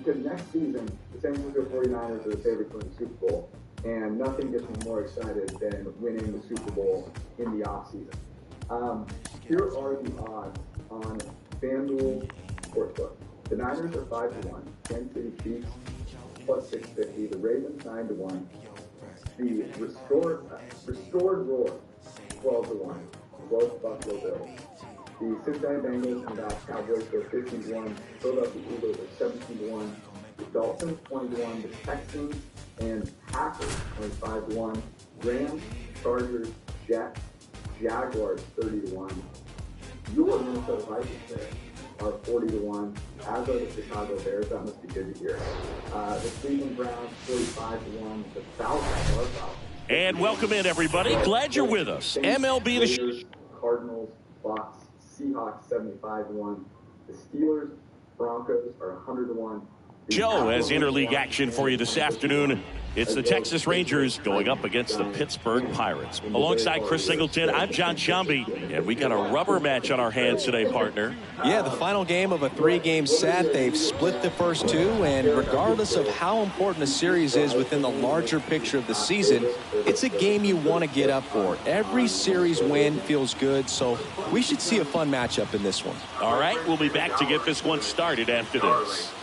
because next season, the San Francisco 49ers are the favorite to win the Super Bowl, and nothing gets me more excited than winning the Super Bowl in the offseason. Here are the odds on FanDuel Sportsbook. The Niners are 5-1, Kansas City Chiefs plus 650, the Ravens 9-1, the restored Roar 12-1, both Buffalo Bills. The Cincinnati Bengals and Dallas Cowboys go 15-1, Philadelphia Eagles are 17-1, the Dolphins 20-1, the Texans and Packers 25-1, Rams, Chargers, Jets, Jaguars 30-1. Your Minnesota Vikings are 40-1, as are the Chicago Bears. That must be good to hear. The Cleveland Browns 45-1, the Falcons. And welcome in, everybody. Glad you're with us. MLB the Raiders, Cardinals, Bucks, Seahawks 75-1. The Steelers, Broncos are 100-1. Joe has interleague action for you this afternoon. It's the Texas Rangers going up against the Pittsburgh Pirates. Alongside Chris Singleton, I'm John Sciambi, and we got a rubber match on our hands today, partner. Yeah, the final game of a 3-game set. They've split the first two, and regardless of how important a series is within the larger picture of the season, it's a game you want to get up for. Every series win feels good, so we should see a fun matchup in this one. All right, we'll be back to get this one started after this.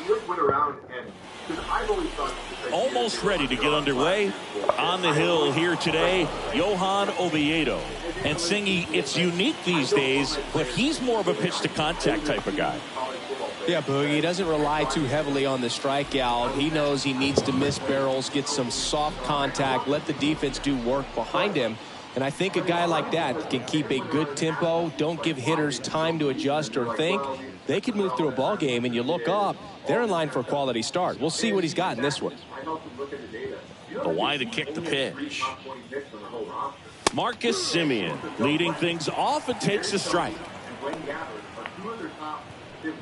Almost ready to get underway. On the hill here today, Johan Oviedo. And Singy, it's unique these days, but he's more of a pitch-to-contact type of guy. Yeah, Boogie, he doesn't rely too heavily on the strikeout. He knows he needs to miss barrels, get some soft contact, let the defense do work behind him. And I think a guy like that can keep a good tempo, don't give hitters time to adjust or think. They can move through a ball game, and you look up, they're in line for a quality start. We'll see what he's got in this one. The wide to kick the pitch. Marcus Semien leading things off and takes a strike.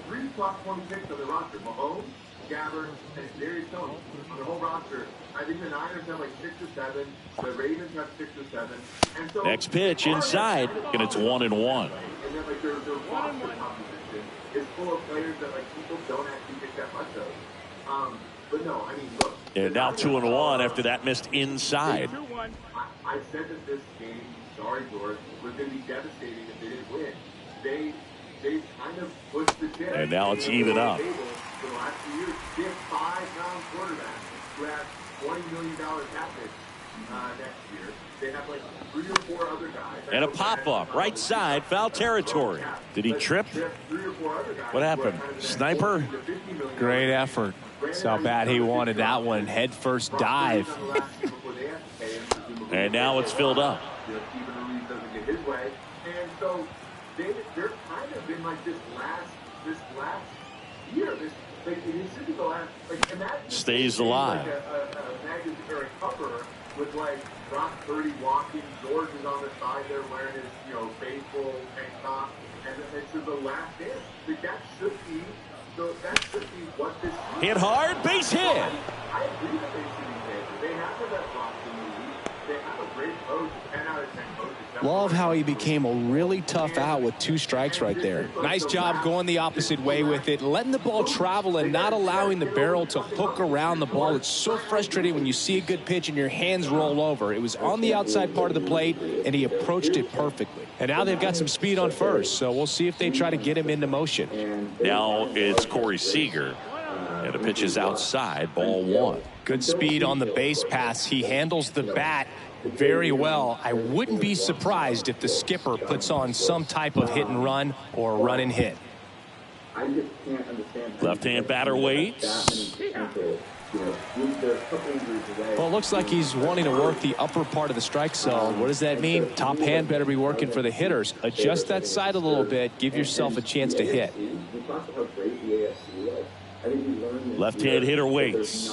Three top 26 on the roster. Mahomes, Gabbard, and Darius Tony on the whole roster. I think the Niners have like 6 or 7. The Ravens have 6 or 7. And so next pitch inside, and it's 1-1. And then like their roster composition is full of players that like people don't actually pick that much of. But no, I mean, look. And now 2-1 after that missed inside. I said that this game, sorry George, was going to be devastating if they didn't win. They kind of pushed the chip. And now it's even up. For the last 2 years, they have 5-round quarterbacks who have $20 million cap hit next year. They have like 3 or 4 other guys. And a pop-up, right side, foul territory. Did he trip? What happened? Sniper? Great effort. That's how bad he wanted that one. Head first dive. And now it's filled up. And so they're kind of been like this last year. It should be the last. Like, imagine stays alive. Like a Magnus Eric Tupper with like Brock Purdy walking, George is on the side there wearing his baseball tank top, and it's the last dance. Like, that should be what this is. Hit hard, base hit. I agree that they should be favored. They have the best roster in the league. They have a great coach, 10 out of 10 coaches. Love how he became a really tough out with 2 strikes right there. Nice job going the opposite way with it, letting the ball travel and not allowing the barrel to hook around the ball. It's so frustrating when you see a good pitch and your hands roll over. It was on the outside part of the plate, and he approached it perfectly. And now they've got some speed on first, so we'll see if they try to get him into motion. Now it's Corey Seager, and the pitch is outside, ball 1. Good speed on the base pass. He handles the bat very well. I wouldn't be surprised if the skipper puts on some type of hit and run or run and hit. I just can't understand. Left-hand batter waits. Well, it looks like he's wanting to work the upper part of the strike zone. What does that mean? Top hand better be working for the hitters. Adjust that side a little bit. Give yourself a chance to hit. Left-hand hitter waits.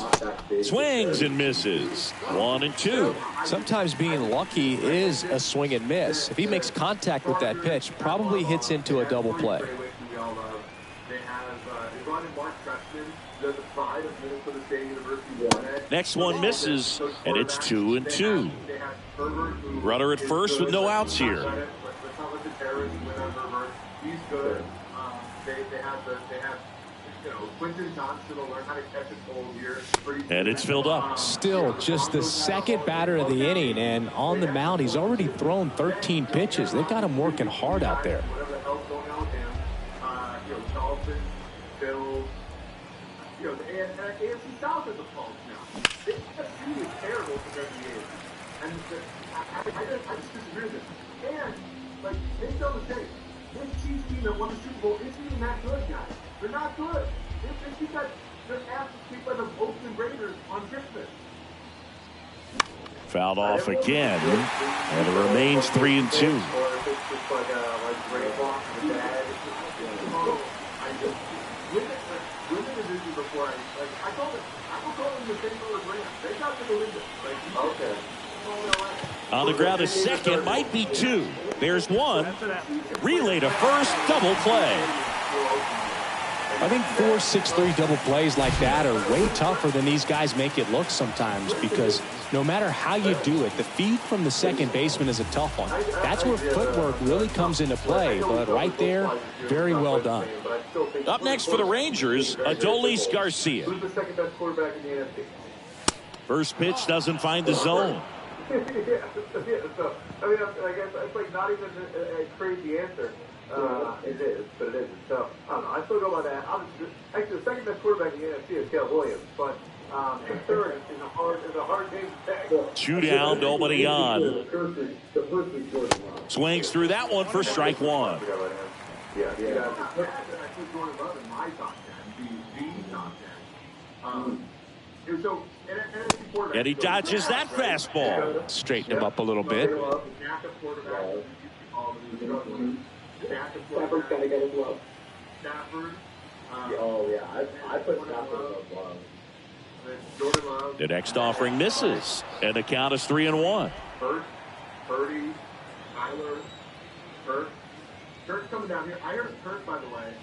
Swings and misses. 1-2. Sometimes being lucky is a swing and miss. If he makes contact with that pitch, probably hits into a double play. Next one misses, and it's 2-2. Runner at first with no outs here. Quentin Johnson will learn how to catch a ball here. And it's filled up. Still just the second batter of the inning, and on the mound, he's already thrown 13 pitches. They've got him working hard out there. Whatever the hell's going on with him. Charlton, Bills, the AFC South is a pulse now. The AFC is terrible compared to the AFC. And I just disagree with this. And, make no mistake, this Chiefs team that won the Super Bowl isn't even that good, guys. They're not good. They got their asses kicked by the Oakland Raiders on Christmas. Fouled off again, and it remains 3-2. On the ground, a second, might be two. There's one. Relay to first, double play. I think 4-6-3 double plays like that are way tougher than these guys make it look sometimes, because no matter how you do it, the feed from the second baseman is a tough one. That's where footwork really comes into play, but right there, very well done. Up next for the Rangers, Adolis Garcia. Who's the second best quarterback in the NFC? First pitch doesn't find the zone. So, I guess it's not even a crazy answer. It is, but it isn't. So, I don't know. I still go by that. Actually, the second best quarterback in the NFC is Caleb Williams, but the third is a hard game to take. 2 down, nobody on. Swings through that one for strike one. Yeah. I put Jordan Love in my top 10, the top 10. So, and he dodges that fastball. Straighten him up a little bit. Stafford's got to get his love. Stafford. I put Stafford above Love. The next offering misses, and the count is 3-1. Hurt, Purdy, Tyler, Hurt. Hurt's coming down here. I heard Hurt, by the way.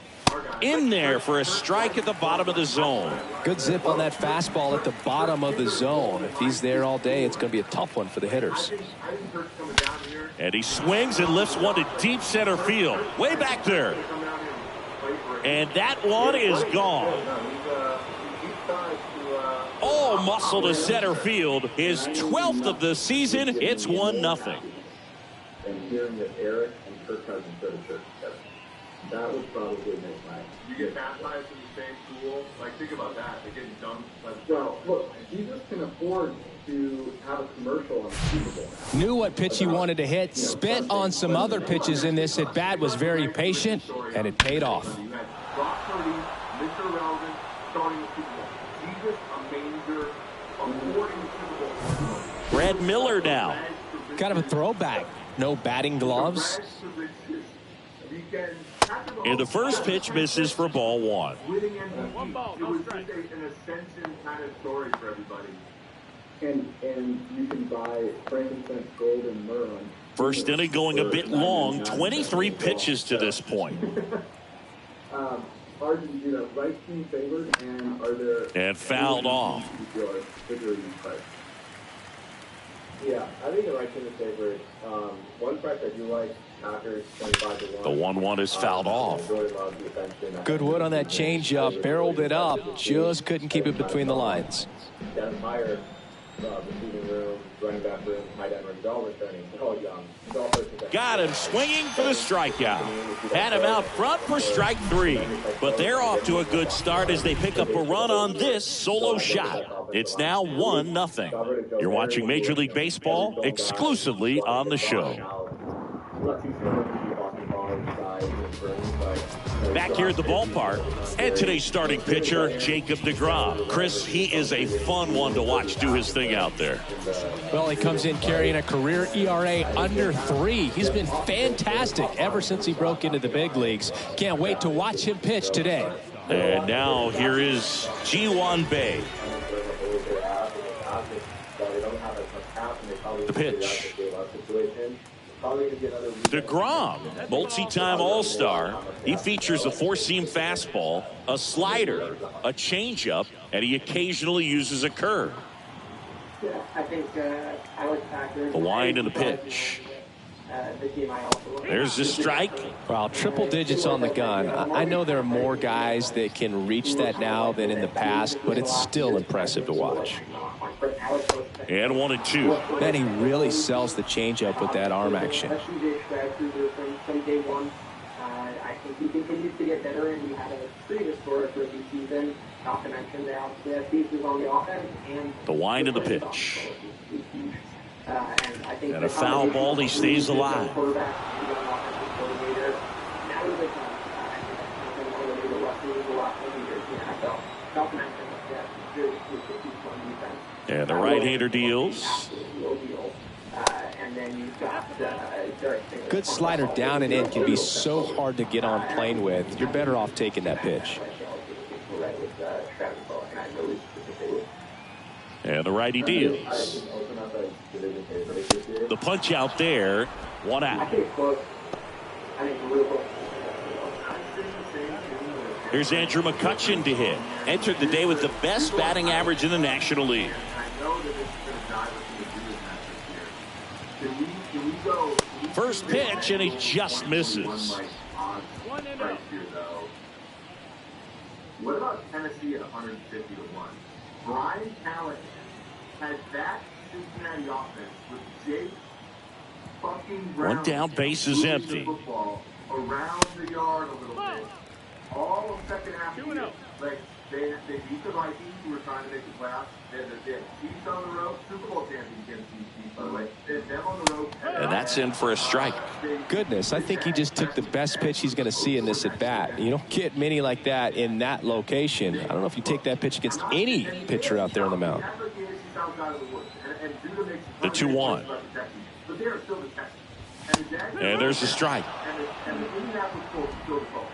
In there for a strike at the bottom of the zone. Good zip on that fastball at the bottom of the zone. If he's there all day, it's going to be a tough one for the hitters. And he swings and lifts one to deep center field. Way back there. And that one is gone. All muscle to center field. His 12th of the season. It's 1-0. And hearing that Eric and Kirk Cousins go to church together. That would probably make my. You get baptized in the same pool. Think about that. They're getting dunked by the. Well, look, Jesus can afford to have a commercial on the Super Bowl now. Knew what pitch he wanted to hit. Spit on some other pitches in this at bat. Was very patient, and it paid off. You had Brock Purdy, Mr. Relevant, starting the Super Bowl. Jesus, a manger, affording the Super Bowl. Brad Miller now. Kind of a throwback. No batting gloves. And the first pitch misses for ball one. Winning MVP. It was just an ascension kind of story for everybody. And you can buy frankincense, gold, and myrrh. First inning going a bit long. 23 pitches to this point. Argentina, right team favored, and are there... And fouled off. Yeah, I think the right team is favored. One fact I do like, Packers 25-1. The 1-1 is fouled off. Good wood on that changeup. Barreled it up. Just couldn't keep it between the lines. Down higher, receiving room, running back room, tight end rooms, all returning. All young. Got him swinging for the strikeout. Had him out front for strike 3. But they're off to a good start as they pick up a run on this solo shot. It's now 1-0. You're watching Major League Baseball exclusively on the show. Back here at the ballpark, and today's starting pitcher, Jacob deGrom. Chris, he is a fun one to watch do his thing out there. Well, he comes in carrying a career ERA under 3. He's been fantastic ever since he broke into the big leagues. Can't wait to watch him pitch today. And now here is Ji-hwan Bae. The pitch. deGrom, multi-time All-Star. He features a four-seam fastball, a slider, a changeup, and he occasionally uses a curve. Yeah, I think Alex Packers. The wind and the pitch. There's the strike. Well, triple digits on the gun. I know there are more guys that can reach that now than in the past, but it's still impressive to watch. And 1-2. Man, he really sells the changeup with that arm action. I think he continues to get better, and he had a pretty historic rookie season. Not to mention the pieces on the offense and The wind of the pitch. And And a foul ball, he stays alive. And the right-hander deals. Good slider down and in can be so hard to get on plane with. You're better off taking that pitch. And the righty deals. The punch out there. 1 out. Here's Andrew McCutchen to hit. Entered the day with the best batting average in the National League. First pitch, and he just misses. What about Tennessee at 150 to 1? Brian Callahan had that Cincinnati offense with Jake fucking Brown. One down, base is empty. Football around the yard a little bit. All of second half. Like they beat the Vikings, who were trying to make the playoffs. They had the Chiefs on the road, Super Bowl champions against these Chiefs, by the way. They had them on the road. And that's in for a strike. Goodness, I think he just took the best pitch he's going to see in this at bat. You don't get many like that in that location. I don't know if you take that pitch against any pitcher out there on the mound. The 2-1. And there's the strike. And the Indianapolis Colts still call.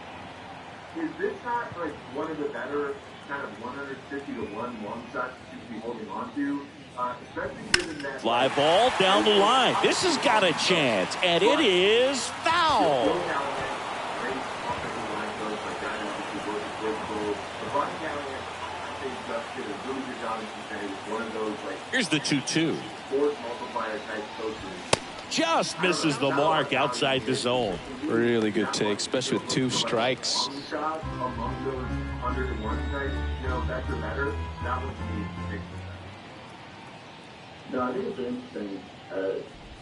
Is this not like one of the better kind of 150 to 1 long shots that you should be holding on to? Especially given that Fly ball down the line. This has got a chance, and it is foul. Here's the 2-2. Just misses the mark outside the zone. Really good take, especially with 2 strikes. No, I think it's an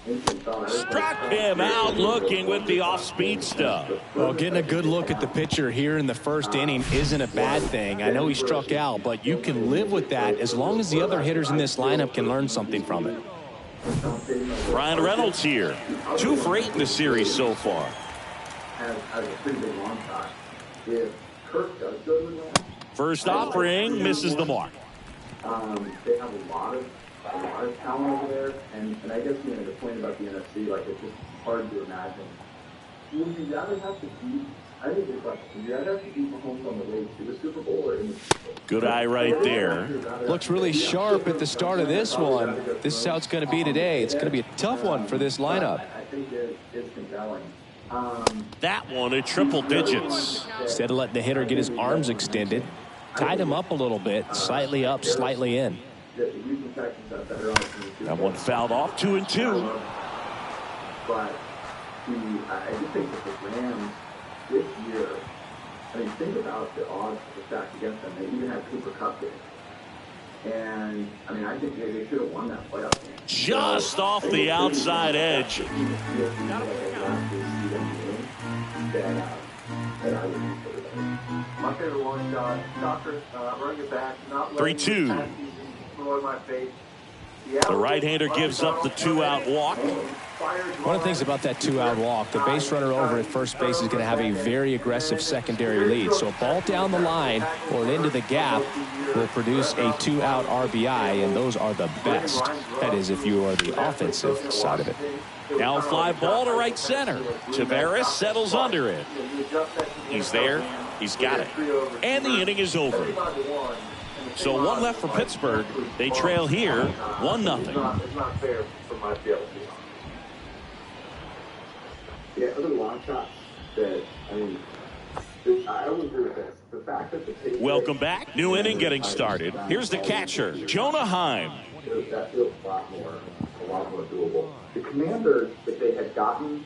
interesting thought. Struck him out looking with the off-speed stuff. Well, getting a good look at the pitcher here in the first inning isn't a bad thing. I know he struck out, but you can live with that as long as the other hitters in this lineup can learn something from it. Ryan Reynolds here. 2 for 8 in the series so far. Has a pretty big long shot. If Kirk does go with that, First offering misses the mark. they have a lot of talent over there, and I guess the point about the NFC, like it's just hard to imagine. Would you rather have to beat? I think the question: would you rather have to beat Mahomes on the way to the Super Bowl or in the Super Bowl? Good eye right there. Looks really sharp at the start of this one. This is how it's going to be today. It's going to be a tough one for this lineup. I think it's compelling. That one at triple digits. Instead of letting the hitter get his arms extended, tied him up a little bit, slightly up, slightly in. That one fouled off. 2-2. But I just think that the Rams this year, I mean, think about the odds that were stacked against them. They even had Cooper Kupp there. And, I mean, I think they should have won that playoff game. Just off the outside edge. My favorite long shot, Doctor, running it back, not 3-2. my face. The right-hander gives up the 2-out walk. One of the things about that 2-out walk, the base runner over at first base is going to have a very aggressive secondary lead. So a ball down the line or into the gap will produce a 2-out RBI, and those are the best. That is, if you are the offensive side of it. Now fly ball to right center. Tavares settles under it. He's there. He's got it. And the inning is over. So 1 left for Pittsburgh. They trail here 1-0. It's not fair for my field. Yeah, other long shots that, I mean, I would agree with this. The fact that the Welcome back. New inning getting started. Here's the catcher, Jonah Heim. That feels a lot more a lot more doable. The Commanders, if they had gotten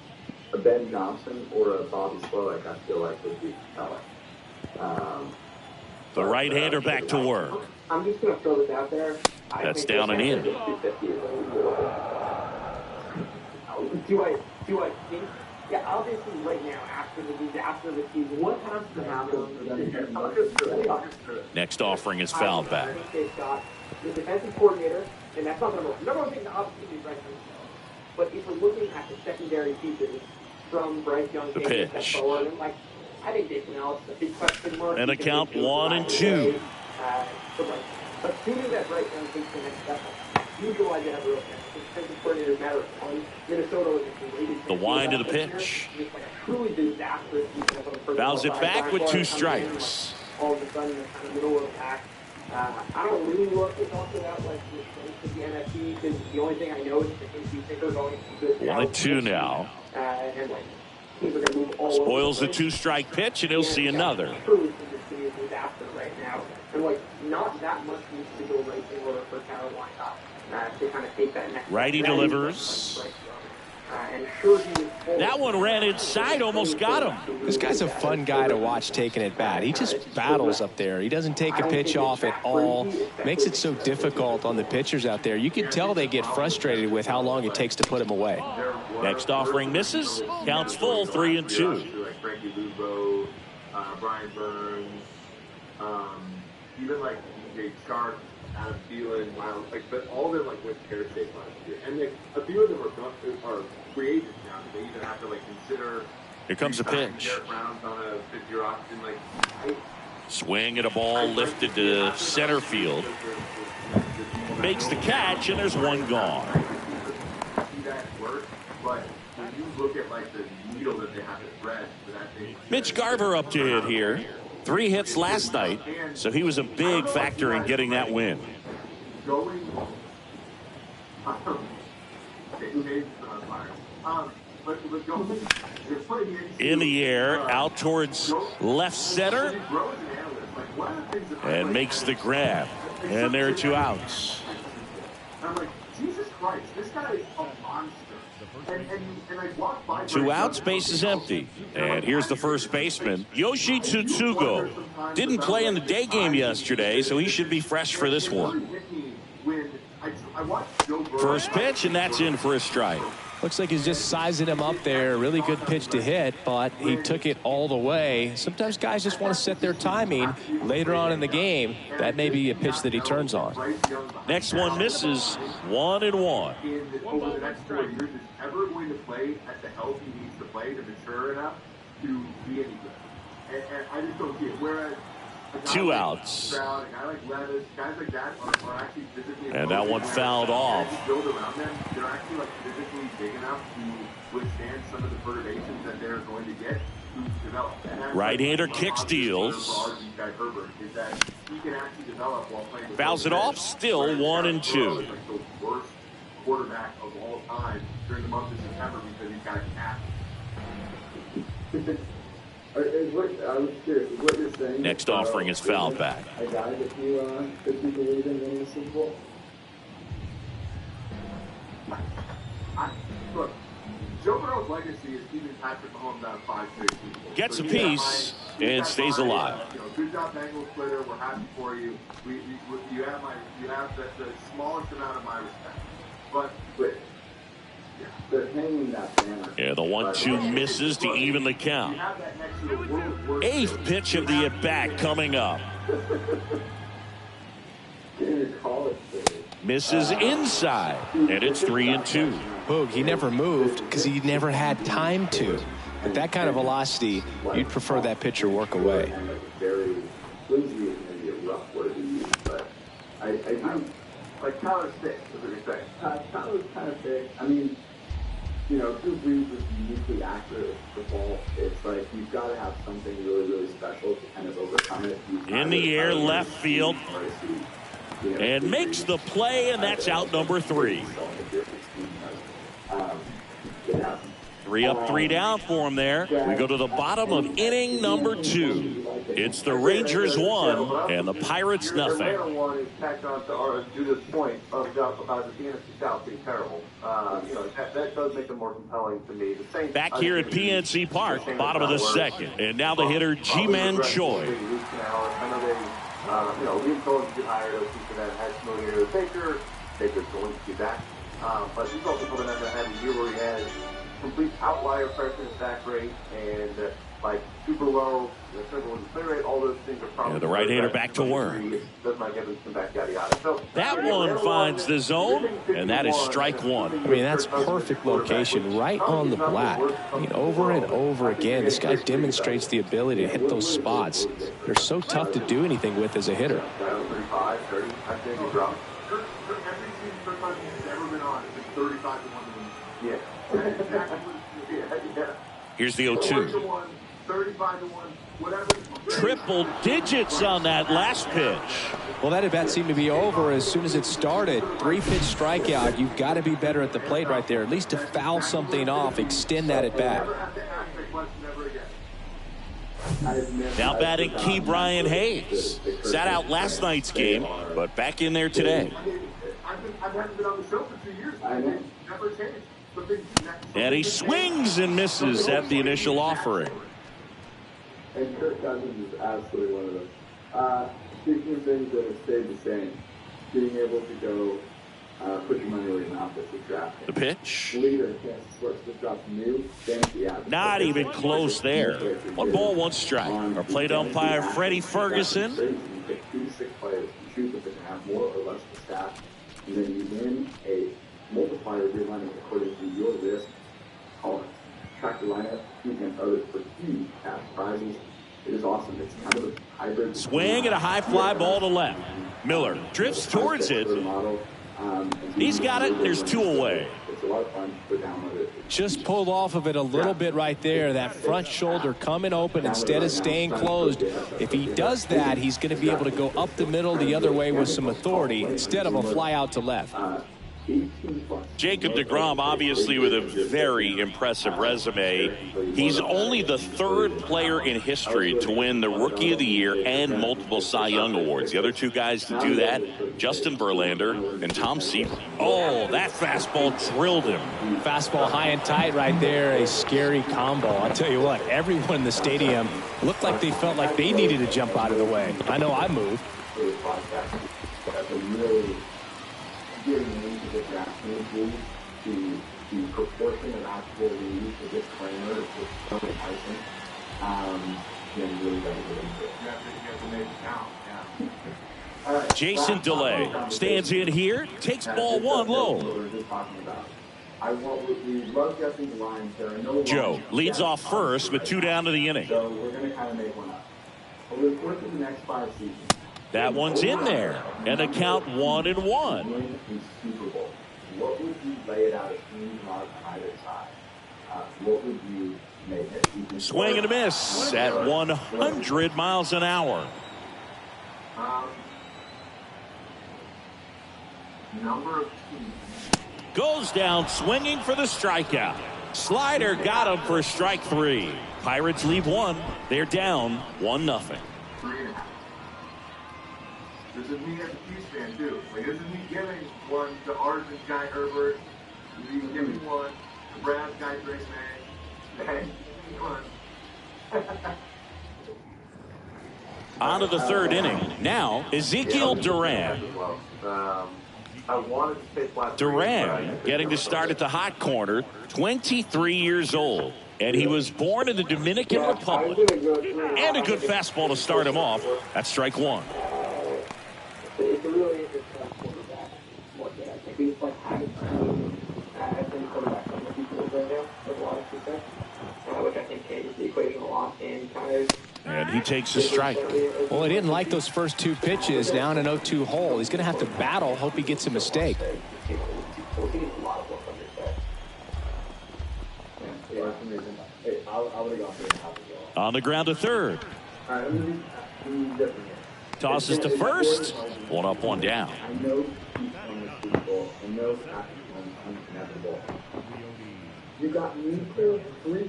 a Ben Johnson or a Bobby Slowick, I feel like would be compelling. The right-hander back to work. I'm just going to throw this out there. That's down and in. Do I think? Yeah, obviously right now, after the disaster of the season, what has to happen for them to Next offering is fouled back. I think they've got the defensive coordinator, and that's not the number one thing to obviously is right now. But if we're looking at the secondary pieces from Bryce Young, The pitch. Forward, and like, I think Jason Ellis is a big question mark. And a count 1-2. Assuming that Bryce Young takes the next step, you realize they have a real chance. The defensive coordinator matters a ton. Minnesota was just The wind of the pitch. Just like a truly disastrous defense on the first Fouls it side. back with 2 Coming in, strikes. All of a sudden, they're kind of middle of the pack. I don't really look to talk about like the strength of the NFC because the only thing I know is the NFC Tickers always good. 1-2 now. And like teams are going to move all Spoils over the 2-strike pitch, and he'll see another. Truly, this team is a disaster right now, and like not that much needs to go right in order for Carolina to kind of take that next. Righty delivers. And That one ran inside, almost got him. This guy's a fun guy to watch taking at bat. He just battles up there. He doesn't take a pitch off at all. Makes it so difficult on the pitchers out there. You can tell they get frustrated with how long it takes to put him away. Next offering misses. Counts full, 3-2. Like Frankie Luvo, Brian Burns, even like DJ Sharp, Adam Thielen, Miles, like, but all of them like went Pear State last year, and like a few of them are free agents now. They even have to like consider. Here comes a pitch. Derek Brown's on a 5-year option. Like, Swing at a ball lifted to center field. Makes the catch, and there's one gone. See that work, but when you look at like the needle that they have to thread for that thing. Mitch Garver up to hit here. 3 hits last night, so he was a big factor in getting that win. Going, In the air, out towards left center, and makes the grab. And there are 2 outs. I'm like, Jesus Christ, this guy is a monster. And I walk by 2 outs, base is empty. And here's the first baseman, Yoshi Tsutsugo. Didn't play in the day game yesterday, so he should be fresh for this one. First pitch, and that's in for a strike. Looks like he's just sizing him up there. Really good pitch to hit, but he took it all the way. Sometimes guys just want to set their timing later on in the game. That may be a pitch that he turns on. Next one misses, 1-1. Over the next 4 years, is ever going to play at the health he needs to play to mature enough to be any good. And I just don't see it. Whereas 2 outs. A guy like Levis, guys like that are actually physically. And that one fouled off. Build around them. They're actually like physically big enough to withstand some of the perturbations that they're going to get to develop. Right-hander kick steals. Fouls it off, still 1-2. Like the worst quarterback of all time during the month of September because he's got a cap. I was curious, is what you're saying? Next offering is fouled back. A guy that you believe in winning the Super Bowl? Look, Joe Burrow's legacy is keeping Patrick Mahomes out of 5 straight Super Bowls. Gets a piece and stays alive. Good job, Bengals Twitter. We're happy for you. You have the smallest amount of my respect. But they're hanging that banner. Yeah, the 1-2 misses to even the count. 8th pitch of the at-bat coming up. Misses inside, and it's 3-2. Boog, he never moved because he never had time to. At that kind of velocity, you'd prefer that pitcher work away. Very flimsy is maybe a rough word to use, but I do. like Tyler's thick, is what you're saying. Tyler's kind of thick. I mean, Drew Brees was uniquely accurate with the ball. It's like you've got to have something really, really special to kind of overcome it. In the air, left field, and makes the play, and that's out number 3. 3 up, 3 down for him there. We go to the bottom of inning number 2. It's the Rangers 1 and the Pirates nothing. Atlanta 1 is tacked on to Judith's point about the NFC South being terrible. That does make them more compelling to me. The Saints, back here at PNC Park, bottom of the second. And now the hitter, Ji-Man Choi. I know they, Liam Cohen's been hired as for that, had familiar with Baker. Baker's going to be back. But he's also coming out and had a year where he had complete outlier pressure and sack rate and super low, play rate, all those things are probably. The right-hander back to work. Does Mike Evans come back, yada yada. So that one finds the zone, and that is strike one. I mean, that's perfect location, right on the black. I mean, over and over again, this guy demonstrates the ability to hit those spots. They're so tough to do anything with as a hitter. 35, 30, I think he dropped. Every season, first time he's ever been on, it's 35 to 1 to win. Yeah. That's exactly what it is. Yeah. Here's the 0-2. 35 to 1, whatever. Triple digits on that last pitch. Well, that at bat seemed to be over as soon as it started. 3-pitch strikeout. You've got to be better at the plate right there, at least to foul something off, extend that at bat. Now batting Ke'Bryan Hayes. Sat out last night's game, but back in there today. I haven't been on the show for 2 years. Never changed. And he swings and misses at the initial offering. And Kirk Cousins is absolutely one of those. Speaking of things that have stayed the same, being able to go put your money where your mouth is with drafting. The pitch. Leader in Kansas Sports just dropped new fantasy app. Not even close there. 1 ball, 1 strike. Our plate umpire, Freddie Ferguson. You pick 2 to 6 players. You choose if they can have more or less of staff. And then you win a multiplier of your lineup according to your risk tolerance. Track your lineup, compete against others for huge cash prizes. It is awesome. It's kind of a hybrid. Swing and a high fly ball to left. Miller drifts towards it. He's got it. There's 2 away. It's a lot of fun to download it. Just pulled off of it a little bit right there. That front shoulder coming open instead of staying closed. If he does that, he's going to be able to go up the middle the other way with some authority instead of a fly out to left. Jacob deGrom, obviously with a very impressive resume. He's only the 3rd player in history to win the Rookie of the Year and multiple Cy Young Awards. The other 2 guys to do that, Justin Verlander and Tom Seaver. Oh, that fastball drilled him. Fastball high and tight right there. A scary combo. I'll tell you what, everyone in the stadium looked like they felt like they needed to jump out of the way. I know I moved. Getting into the DraftKings league, the proportion of actual leads, the disclaimer is just so enticing. Then really got to get into it. You have to make it count. Yeah. All right. Jason DeLay stands in here, takes ball 1 low. We're just talking about. We love guessing the lines. There are no Joe lines leads yet. off first with 2 down to the inning. So we're going to kind of make one up. But we've looked at the next 5 seasons. That one's in there, and the count 1-1. Win the Super Bowl. What would you lay it out as teams on either side? What would you make it? Swing and a miss at 100 miles an hour. Number of teams. Goes down swinging for the strikeout. Slider got him for strike 3. Pirates leave 1. They're down 1-0. 3.5. This is me as a Chiefs fan, too. Like, this is me giving one to Arjun Guy Herbert. This is me giving one to Brad Guy Grace May. Bang. One. On to the 3rd inning. Now, Ezekiel Duran. I wanted to say flat. Duran getting to start at the hot corner, 23 years old. And he was born in the Dominican Republic. And a good fastball to start him off. That's strike 1. It's a really interesting quarterback. I think he's like having I think quarterbacks on the future right now with a lot of success, which I think changes the equation a lot and kind of. And he takes a strike. Well, he didn't like those first 2 pitches down an 0-2 hole. He's going to have to battle. Hope he gets a mistake. On the ground to 3rd. Tosses to first. 1 up, 1 down. I know he's on the Super Bowl. I know Patrick Mahomes is inevitable. You got Nico,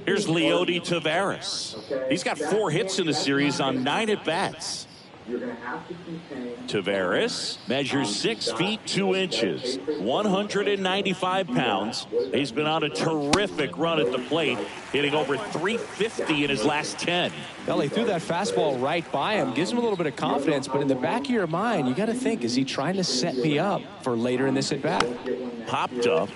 Here's Leody Taveras. He's got 4 hits in the series on 9 at-bats. You're going to have to keep paying. Taveras measures 6 feet 2 inches, 195 pounds. He's been on a terrific run at the plate, hitting over 350 in his last 10. Well, he threw that fastball right by him, gives him a little bit of confidence, but in the back of your mind, you got to think, is he trying to set me up for later in this at-bat? Popped up.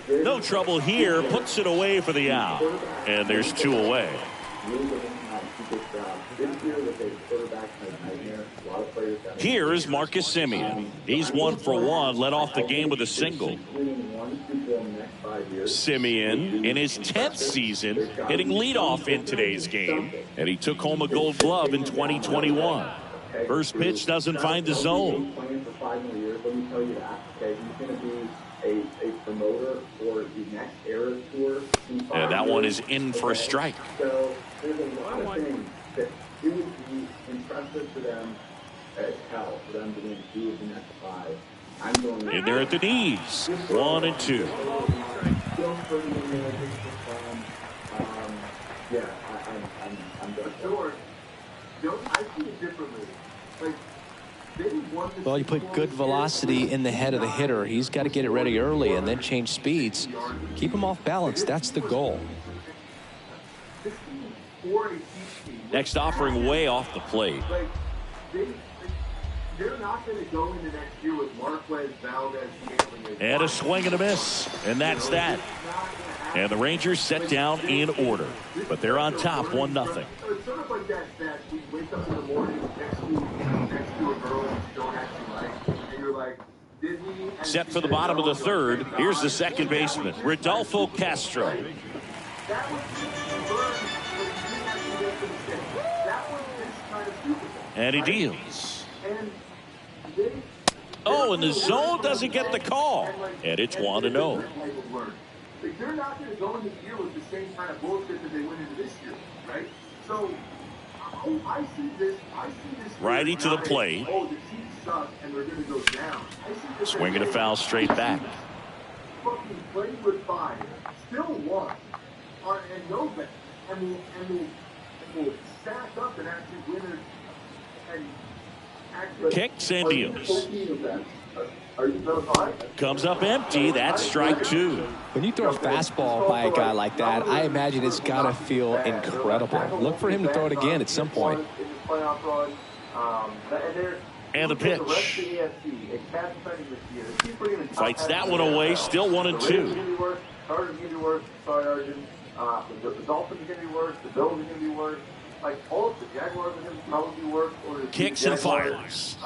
No trouble here, puts it away for the out. And there's 2 away. Here's Marcus Semien. He's 1 for 1, led off the game with a single. Semien in his 10th season, hitting leadoff in today's game, and he took home a Gold Glove in 2021. First pitch doesn't find the zone. A promoter for the next era tour. And that one is in for a strike. So there's a lot of things that it would be impressive for them as hell for them to win 2 of the next 5. I'm going in there at the knees. 1 and 2. Yeah, I'm done. George, I see it differently. Like, Well, you put good velocity in the head of the hitter. He's got to get it ready early and then change speeds. Keep him off balance. That's the goal. Next offering way off the plate. They're not going to go into next year with Marquez, Valdez, and a swing and a miss. And that's that. And the Rangers set down in order. But they're on top 1-0. It's sort of like that we wake up in the morning next to a girl you don't actually like, and you're like, did we? Set for the bottom of the 3rd. Here's the second baseman, Rodolfo Castro. That was this kind of Super Bowl. And he deals. Oh, and the zone doesn't get the call. And it's 1-0. They're not going to go into the year with the same kind of bullshit that they went into this year, right? So, I see this. Righty to the plate. Oh, the Chiefs suck, and they're going to go down. Swinging a foul straight back. Fucking played with fire, still won, and no bet, and will stack up and actually win it, and actually kicks and deals. Are you so fine? Comes up empty. That's strike 2. When you throw a fastball by a guy like that, I imagine it's got to feel incredible. Look for him to throw it again at some point. And the pitch. Fights that one away. Still 1 and 2. The Dolphins are going to be worse. The Bills are going to be worse. Like, all of the Jaguars are going to probably be worse. Kicks and fires.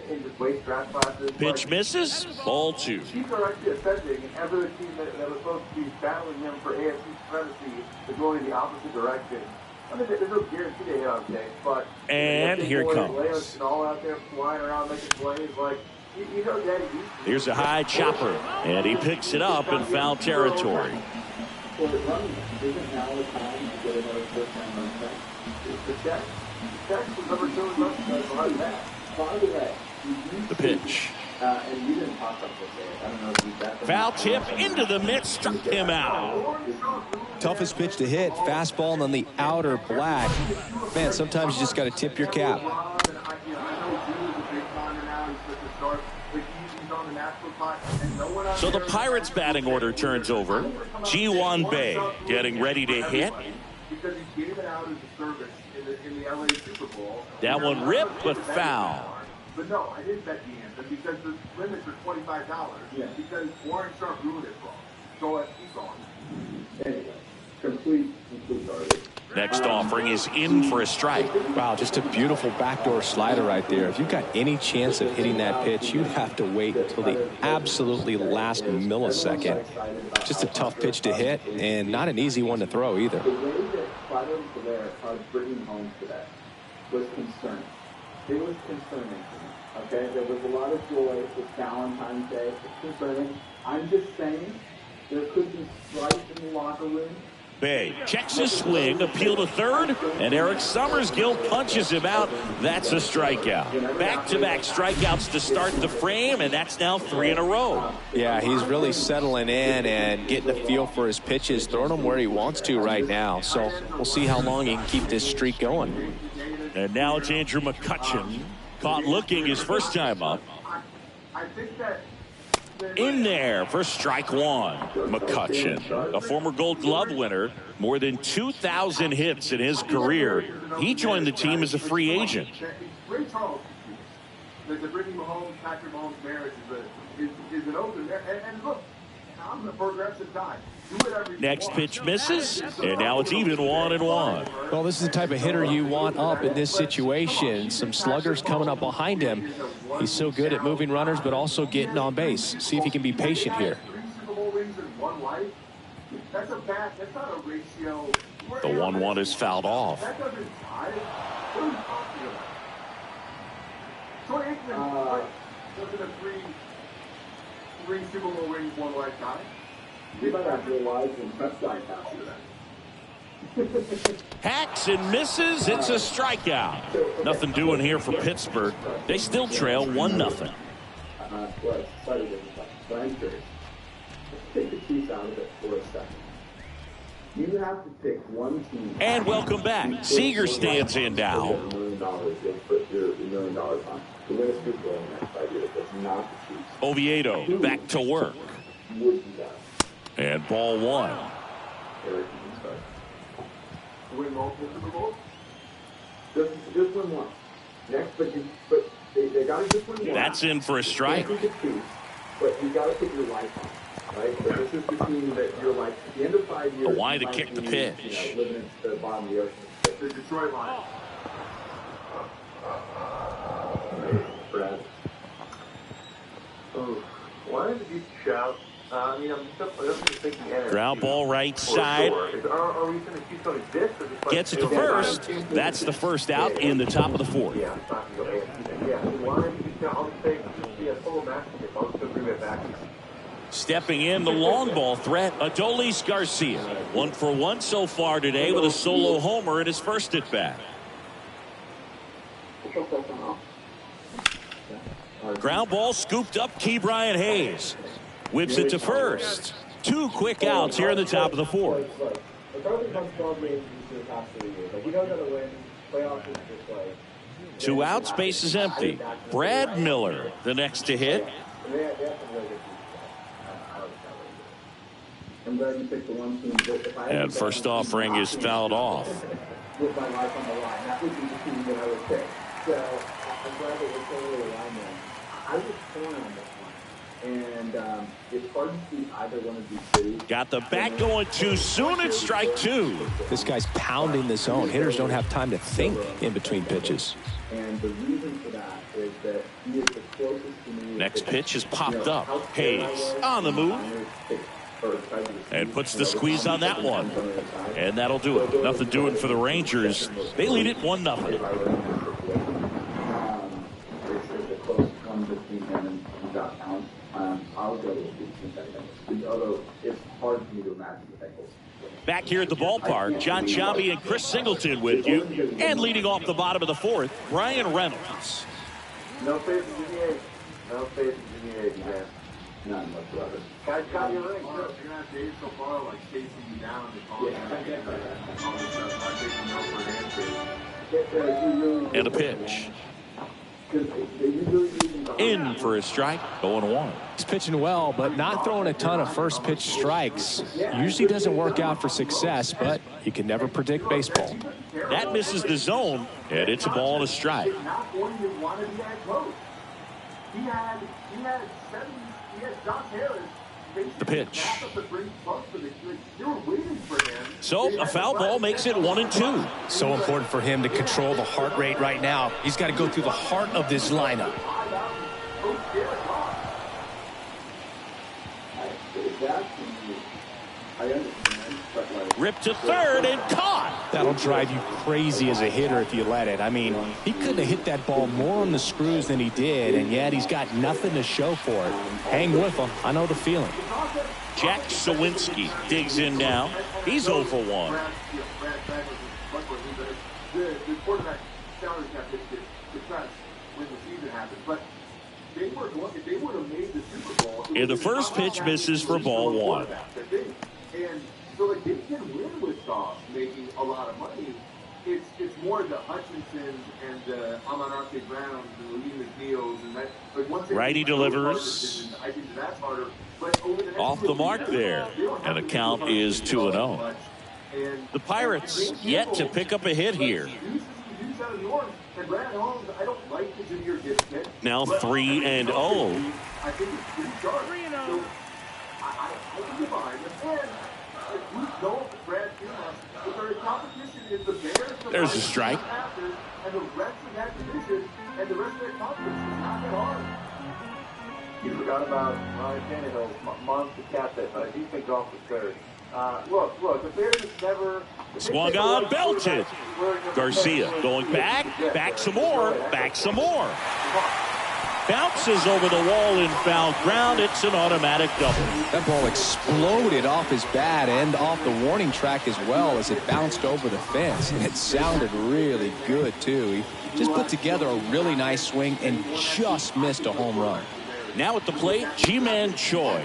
In just waste draft classes. Pitch misses. Ball 2. Chiefs are actually ascending, and every team that was supposed to be battling him for AFC supremacy is going in the opposite direction. I mean, there's no guarantee they hit on Jake, but... And here it comes. All out there flying around making plays, like, you know that here's a high chopper, and he picks it up in foul territory. The pitch. Foul tip into the mid, struck him out. Toughest pitch to hit, fastball on the outer black. Man, sometimes you just got to tip your cap. So the Pirates batting order turns over. Ji-hwan Bae getting ready to hit. Because he gave it out as a service in the LA Super Bowl. That one ripped, but foul. But no, I didn't bet the anthem because the limits are $25. Yeah. Because Warren Sharp ruined it for us. So keep going. Anyway, complete garbage. Next offering is in for a strike. Wow, just a beautiful backdoor slider right there. If you've got any chance of hitting that pitch, you'd have to wait until the absolutely last millisecond. Just a tough pitch to hit, and not an easy one to throw either. The way that Claudio Soler are bringing home today was concerning. It was concerning to me. Okay, there was a lot of joy with Valentine's Day. It's concerning. I'm just saying there could be strife in the locker room. Bay checks his swing, appeal to third, and Eric Summersgill punches him out. That's a strikeout. Back-to-back strikeouts to start the frame, and that's now 3 in a row. Yeah, he's really settling in and getting a feel for his pitches, throwing them where he wants to right now. So we'll see how long he can keep this streak going. And now it's Andrew McCutchen, caught looking his first time up. I think that In there for strike one. McCutchen, a former Gold Glove winner, more than 2,000 hits in his career. He joined the team as a free agent. Ray Charles, the Brittany Mahomes, Patrick Mahomes marriage is an open. And look, I'm the progressive guy. Next pitch misses, and now it's even 1-1. Well, this is the type of hitter you want up in this situation. Some sluggers coming up behind him. He's so good at moving runners, but also getting on base. See if he can be patient here. That's not a ratio. The 1-1 is fouled off. That doesn't tie. What are you talking about? Troy Aikman doesn't a three Super Bowl rings, one lifetime. You might not realize when Prescott passes that. Hacks and misses. It's a strikeout. Nothing doing here for Pittsburgh. They still trail 1-0. Well, slightly different, but I'm curious. Let's take the Chiefs out of it for a second. You have to pick one team. And welcome back. Seager stands in now. $1 million, you'll put your $1 million on to win a Super Bowl in the next 5 years. That's not the Chiefs. Oviedo back to work. Would you guys? And ball one. Eric, you can start. Win multiple Super Bowls? Just win one. Next, but they got to just win one. That's in for a strike. But you got to put your life on, right? So this is the team that you're like at the end of 5 years. Why to kick the pitch? You know, living at the bottom of the ocean. The Detroit Lions. Brad. Oh, why did you shout? I mean, I'm just thinking. Ground ball right side. Are we going to keep going this? Or just Gets it to first. That's the first out in the top of the fourth. Yeah, it's not going to go. Yeah, why don't you just, I'll just say, a full match. I'll just agree with that. Stepping in, the long ball threat, Adolis Garcia. 1 for 1 so far today with a solo homer in his first at bat. Ground ball scooped up, Key Brian Hayes. Whips it to first. 2 quick outs here in the top of the fourth. Two outs, base is empty. Brad Miller, the next to hit. And first offering is fouled off. With my life on the line, that would be the team that I would pick. So I'm glad that we're totally aligned there. I was torn on this one. And it's hard to see either one of these two. Got the bat going too soon. It's strike 2. This guy's pounding the zone. Hitters don't have time to think in between pitches. And the reason for that is that he is the closest to me. Next pitch is popped up. Hayes on the move. And puts the squeeze on that one. And that'll do it. Nothing doing for the Rangers. They lead it 1-0. I'll go with the team, although it's hard for me to imagine the Bengals. Back here at the ballpark, John Sciambi and Chris Singleton with you. And leading off the bottom of the fourth, Brian Reynolds. No faith in Jimmy A. No faith in Jimmy A, man. None whatsoever. Guys got your ring. You're going to have Dave so far, like, chasing you down and calling all this stuff. I'm taking no for an answer. And a pitch. In for a strike, 0-1. He's pitching well, but not throwing a ton of first pitch strikes. Usually doesn't work out for success, but you can never predict baseball. That misses the zone, and it's a ball and a strike. Not going to want to be that close. He had Josh Harris. The pitch. You were waiting for him. So a foul ball makes it 1-2. So important for him to control the heart rate right now. He's got to go through the heart of this lineup. understand, but like Ripped to third and caught. That'll drive you crazy as a hitter if you let it. I mean, he couldn't have hit that ball more on the screws than he did, and yet he's got nothing to show for it. Hang with him. I know the feeling. Jack Sawinski digs in now. He's 0 for 1. The quarterback salary cap hit depressed when the season happened, but if they would have made the Super Bowl. And the first pitch misses for ball 1. And so like they can win with Goff making a lot of money. It's more the Hutchinsons and the Amon-Ra Browns and the Lee McNeils and that. Like once Righty delivers. I think that's harder. But over the next Off the mark there. And the count is 2-0. The Pirates yet to pick up a hit here. Now 3-0. I think it's pretty sharp. 3-0. I think you're fine. And if you don't, Brad Kearns, if their competition is the Bears, there's a strike. And the rest of that division and the rest of their conference is not that hard. You forgot about Ryan Tannehill's monster cat that he's been gone for third. Look, the Bears never swung on, belted. Garcia going back some more. Bounces over the wall in foul ground. It's an automatic double. That ball exploded off his bat and off the warning track as well as it bounced over the fence. And it sounded really good, too. He just put together a really nice swing and just missed a home run. Now at the plate, Ji-Man Choi.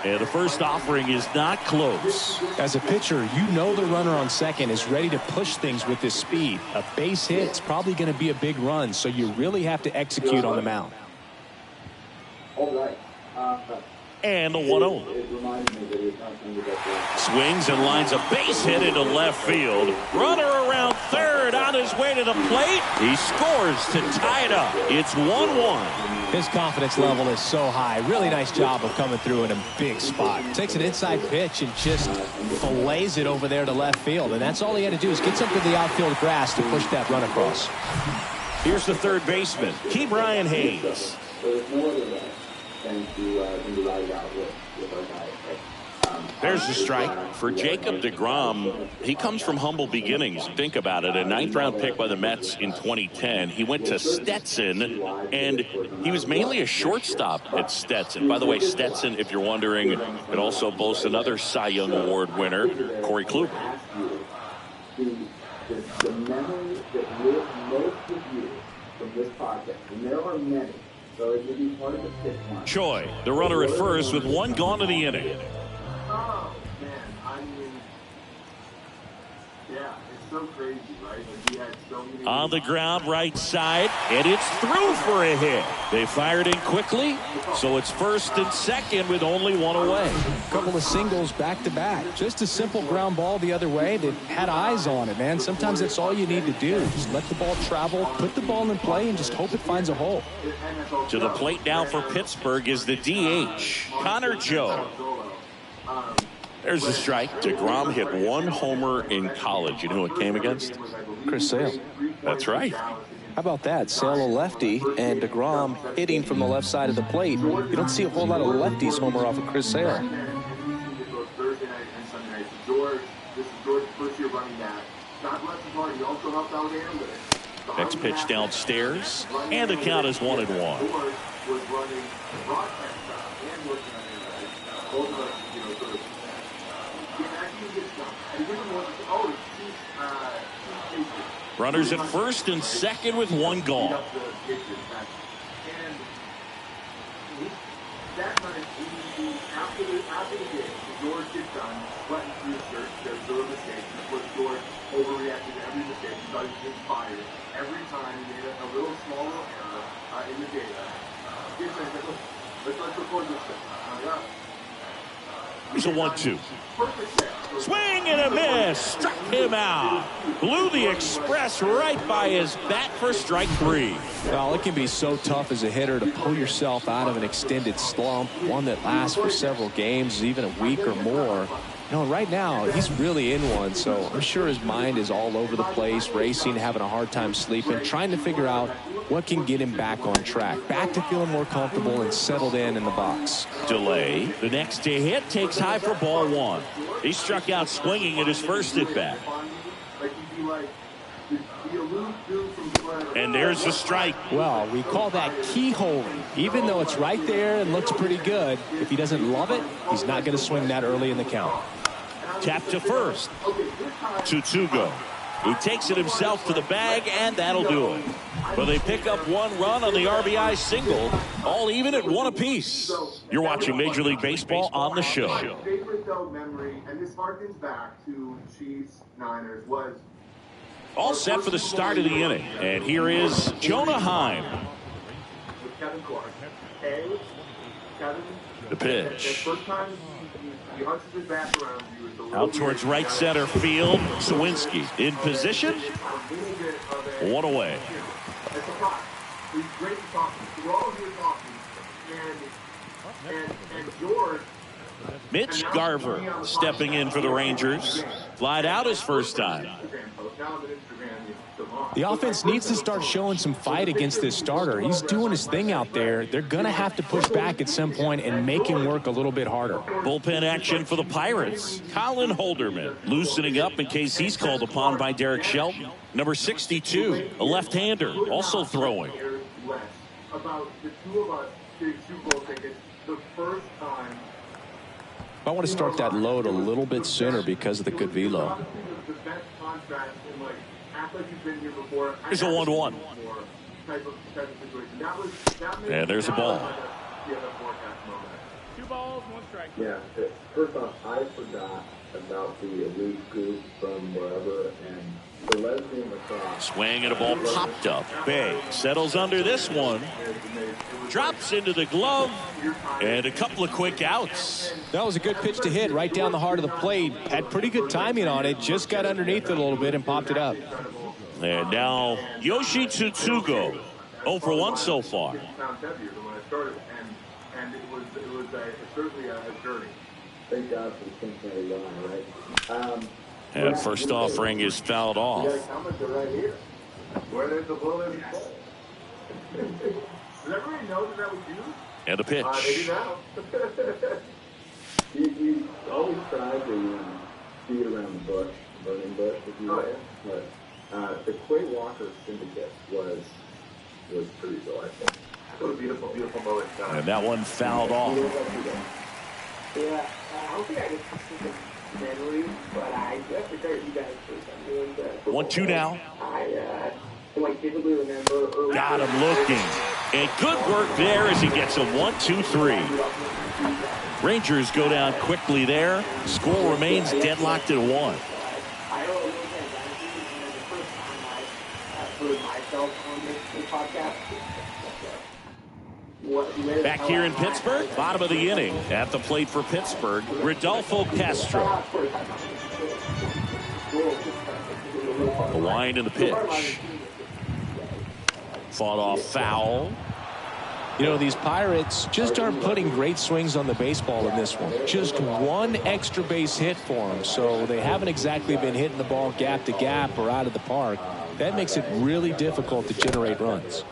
And the first offering is not close. As a pitcher, you know the runner on second is ready to push things with his speed. A base hit's probably going to be a big run, so you really have to execute on the mound. all right. And the 1-0. Swings and lines a base hit into left field. Runner around third on his way to the plate. He scores to tie it up. It's 1-1. His confidence level is so high. Really nice job of coming through in a big spot. Takes an inside pitch and just fillets it over there to left field. And that's all he had to do is get something to the outfield grass to push that run across. Here's the third baseman, Ke'Bryan Hayes. There's the strike for Jacob deGrom. He comes from humble beginnings. Think about it. A 9th round pick by the Mets in 2010. He went to Stetson, and he was mainly a shortstop at Stetson. By the way, Stetson, if you're wondering, it also boasts another Cy Young Award winner, Corey Kluber. The memory that lives most with you from this podcast, and there are many, so it will be part of the fifth one. Choi, the runner at first with one gone in the inning. Oh, man, I mean, yeah, it's so crazy, right? Like, he had so many... On the ground, right side, and it's through for a hit. They fired in quickly, so it's first and second with only one away. A couple of singles back-to-back. Just a simple ground ball the other way. They had eyes on it, man. Sometimes that's all you need to do. Just let the ball travel, put the ball in play, and just hope it finds a hole. To the plate now for Pittsburgh is the DH, Connor Joe. There's the strike. deGrom hit one homer in college. You know who it came against? Chris Sale. That's right. How about that? Sale a lefty and deGrom hitting from the left side of the plate. You don't see a whole lot of lefties homer off of Chris Sale. Thursday night and Sunday night. George, this is George's first year running back. God bless his heart. He also helped out with analytics. Next pitch downstairs, and the count is 1-1. George was running broadcast and working on analytics. Both of us, you know, sort of. Runners at first and second with one gone. And that night, after the game, George gets done, button through his shirt, there's no mistake. Of course, George overreacted to every mistake. He thought he was getting fired. Every time he made a little small error in the data. Let's record this thing. Here's a 1-2. Swing and a miss. Struck him out. Blew the express right by his bat for strike 3. Well, it can be so tough as a hitter to pull yourself out of an extended slump, one that lasts for several games, even a week or more. You know, right now, he's really in one, so I'm sure his mind is all over the place, racing, having a hard time sleeping, trying to figure out what can get him back on track, back to feeling more comfortable and settled in the box. Delay. The next to hit takes high for ball one. He struck out swinging at his first at bat. And there's the strike. Well, we call that keyholing. Even though it's right there and looks pretty good, if he doesn't love it, he's not going to swing that early in the count. Tap to first. 2-2 go. He takes it himself to the bag, and that'll do it. But they pick up one run on the RBI single, all even at one apiece. You're watching Major League Baseball on the show. My favorite memory, and this harkens back to Chiefs Niners, was all set for the start of the inning. And here is Jonah Heim. with Kevin Clark. Kevin, The pitch. first time he hunches his back around you. Out towards right center field. Sawinski in position. One away. It's a lot. He's great to talk to. We're all here talking. And George. Mitch Garver stepping in for the Rangers. Flied out his first time. The offense needs to start showing some fight against this starter. He's doing his thing out there. They're going to have to push back at some point and make him work a little bit harder. Bullpen action for the Pirates. Colin Holderman loosening up in case he's called upon by Derek Shelton. Number 62, a left-hander, also throwing. About the two of us getting Super Bowl tickets the first time. I want to start that load a little bit sooner because of the good velo. The best contrast in like act like you've been here before. There's a 1-1. Type of situation. And there's a ball. 2 balls, 1 strike. Yeah, first off, I forgot about the loose goose from wherever, and the lesbian lacrosse. Swing and a ball popped up. Bay settles under this one. Drops into the glove. And a couple of quick outs. That was a good pitch to hit right down the heart of the plate. Had pretty good timing on it. Just got underneath it a little bit and popped it up. And now Yoshi Tsutsugo. 0 for 1 so far. Sounds heavier than when I started, and it was certainly a journey. Thank God for the Cincinnati line, right? And first offering is fouled off. Right here. Where there's a bullet. Does everybody know that was you? And a pitch. They do now. You always try to beat around the bush, burning bush, if you will. But the Quay Walker syndicate was pretty delightful. What a beautiful, beautiful moment. And that one fouled off. Yeah, I don't think I can speak of memories, but I definitely you guys for something. 1-2 now. I like vividly remember early. Got him looking. And good work there as he gets a 1-2-3. Rangers go down quickly there. Score remains deadlocked at 1. I don't know the first time I heard myself on this podcast. Back here in Pittsburgh, bottom of the inning. At the plate for Pittsburgh, Rodolfo Castro. The wind and the pitch. Fought off foul. You know, these Pirates just aren't putting great swings on the baseball in this one. Just one extra base hit for them, so they haven't exactly been hitting the ball gap to gap or out of the park. That makes it really difficult to generate runs.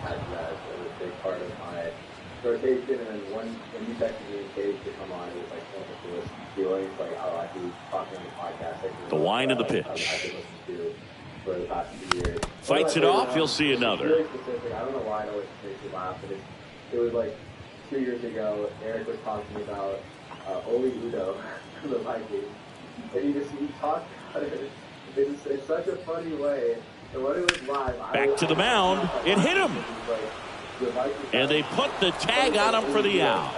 Rotation, and when you texted me in case to come on, it was like one of the worst feelings. Like, oh, I do talking on the podcast. The wind of the pitch. I've been listening to for the past few years. Fights it off. You'll see another. Really specific. I don't know why it always makes me laugh, but it was like 2 years ago. Eric was talking about Oli Udoh from the Vikings, and he talked about it in such a funny way. And when it was live, Back to the mound. It hit him. And they put the tag on him for the out.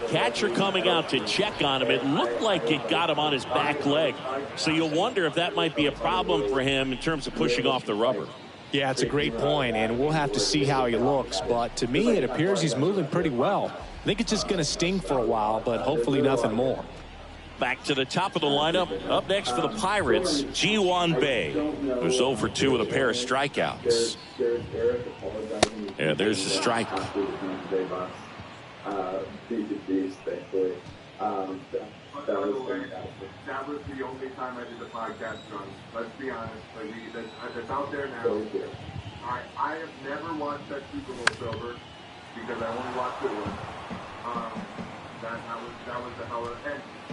Catcher coming out to check on him. It looked like it got him on his back leg. So you'll wonder if that might be a problem for him in terms of pushing off the rubber. Yeah, it's a great point, and we'll have to see how he looks. But to me, it appears he's moving pretty well. I think it's just going to sting for a while, but hopefully nothing more. Back to the top of the lineup. Up next for the Pirates, Ji-Hwan Bae, who's 0 for 2 with a pair of strikeouts. And there's the strike. That was the only time I did the podcast, John. Let's be honest. That's out there now. I have never watched that Super Bowl sober because I only watched it once. That was the hell of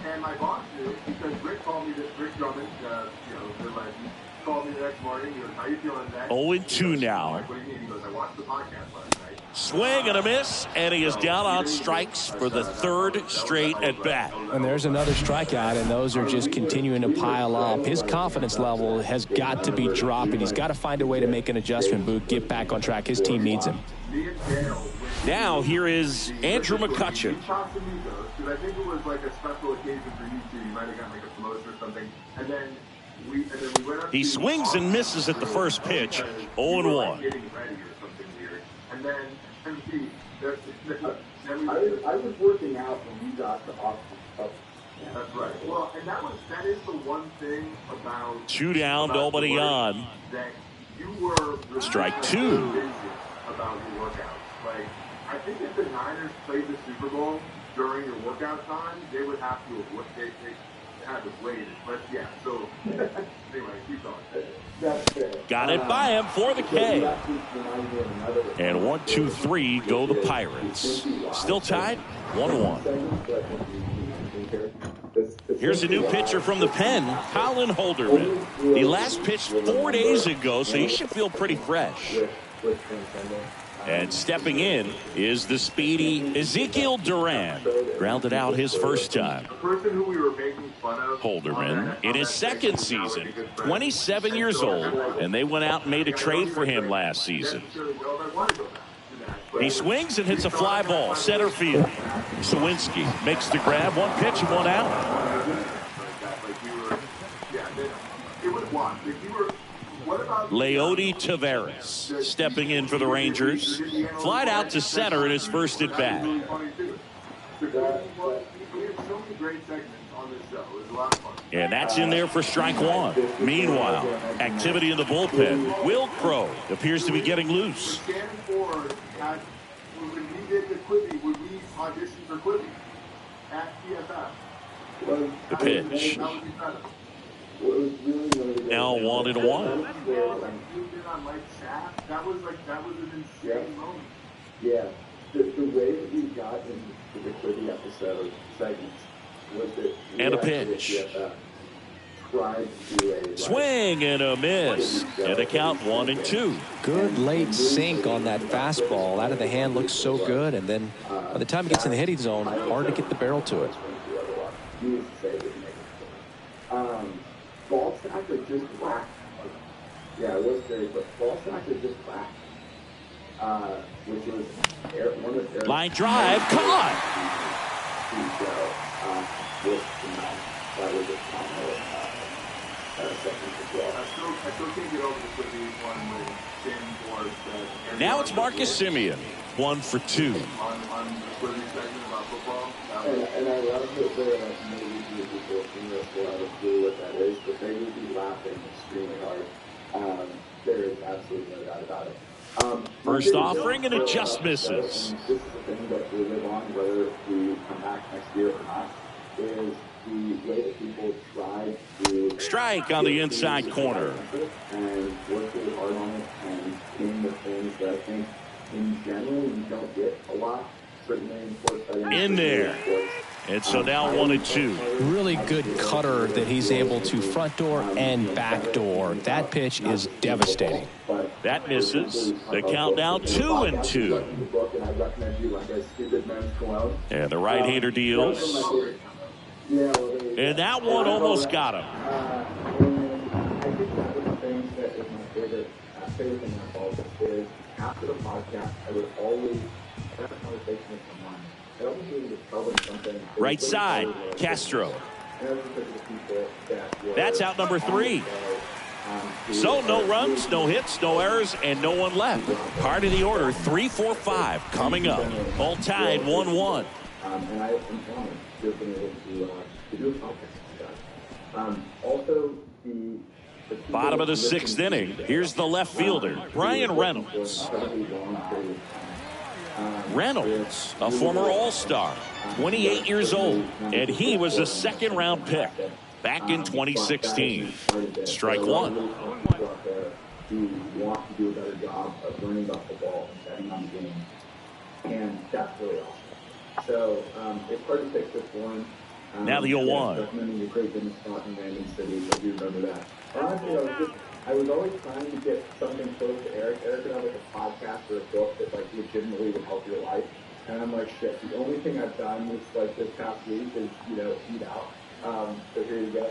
and my boss knew because Rick called me. Rick Drummond, the legend, called me the next morning. He goes, "How you feeling today?" 0-2 now. What do you mean? He goes, "I watched the podcast last night." Swing and a miss, and he is down on strikes for the third straight at bat. And there's another strikeout, and those are just continuing to pile up. His confidence level has got to be dropping. He's got to find a way to make an adjustment, Boot, get back on track. His team needs him. Now here is Andrew McCutchen. Because I think it was like a special occasion for you two. You might have gotten like a promotion or something. And then we went up. He swings and misses at the first pitch. 0-1. Getting ready or something weird. And then I was working out when you got the office. That's right. Well, and that is the one thing about 2 down, nobody on. That you were Strike 2. About your workouts. Like, I think if the Niners played the Super Bowl during your workout time, they would have to have they had to wait. But yeah, so anyway, keep going. Got it by him for the K. And 1, 2, 3 go the Pirates. Still tied, 1-1. Here's a new pitcher from the pen, Colin Holderman. He last pitched 4 days ago, so he should feel pretty fresh. And stepping in is the speedy Ezekiel Duran. Grounded out his first time. The person who we were making fun of, Holderman in his second season, 27 years old, and they went out and made a trade for him last season. He swings and hits a fly ball, center field. Sawinski makes the grab, 1 pitch and 1 out. Leody Taveras stepping in for the Rangers. Flied out to center in his first at bat. And that's in there for strike 1. Meanwhile, activity in the bullpen. Will Crow appears to be getting loose. When we did the Quibi, when we auditioned for Quibi at PFF. The pitch. Now 1-1. That was an insane moment. Yeah, the way that we got into the Quibi episode segments was that and a pitch. Swing and a miss. And a count 1-2. Good late sink on that fastball. Out of the hand looks so good, and then by the time it gets in the hitting zone, hard to get the barrel to it. Ball stacker just whacked. Yeah, it was great, but ball stacker just whacked. Which was one of the line drive caught. That was a I still can't get over the Quibi one with Jim Forrest. Now it's Marcus Simeon, 1 for 2. On the Quibi segment about football. And I love that there are maybe people in this will have a clue what that is, but they would be laughing extremely hard. There is absolutely no doubt about it. First offering and it just misses. This is the thing that we live on, whether we come back next year or not, is the way that people try to strike on the inside corner. And work really hard on it and doing the things that I think in general you don't get a lot. In there. And so now 1-2. Really good cutter that he's able to front door and back door. That pitch is devastating. That misses. The count now 2-2. And the right-hander deals. And that one almost got him. I think that one of the things that is my favorite thing about it is after the podcast, I would always have a conversation with someone. I don't think to tell them something. Right side, Castro. That's out number 3. So no runs, no hits, no errors, and no one left. Part of the order, 3, 4, 5 coming up. All tied 1-1. And I am honored to have been able to do a podcast like that. Also, the bottom of the 6th inning. Here's the left fielder, Brian Reynolds. Reynolds, a former All-Star, 28 years old, and he was a second-round pick back in 2016. Strike 1. who want to do a better job of learning about football and betting on the game. And that's really awesome. So it's hard to pick just one. Now the 0-1. Recommending a great business spot in random cities. I do remember that. Honestly, I was always trying to get something close to Eric. Eric would have like a podcast or a book that like legitimately would help your life. And I'm like, shit, the only thing I've done this past week is, eat out. So here you go.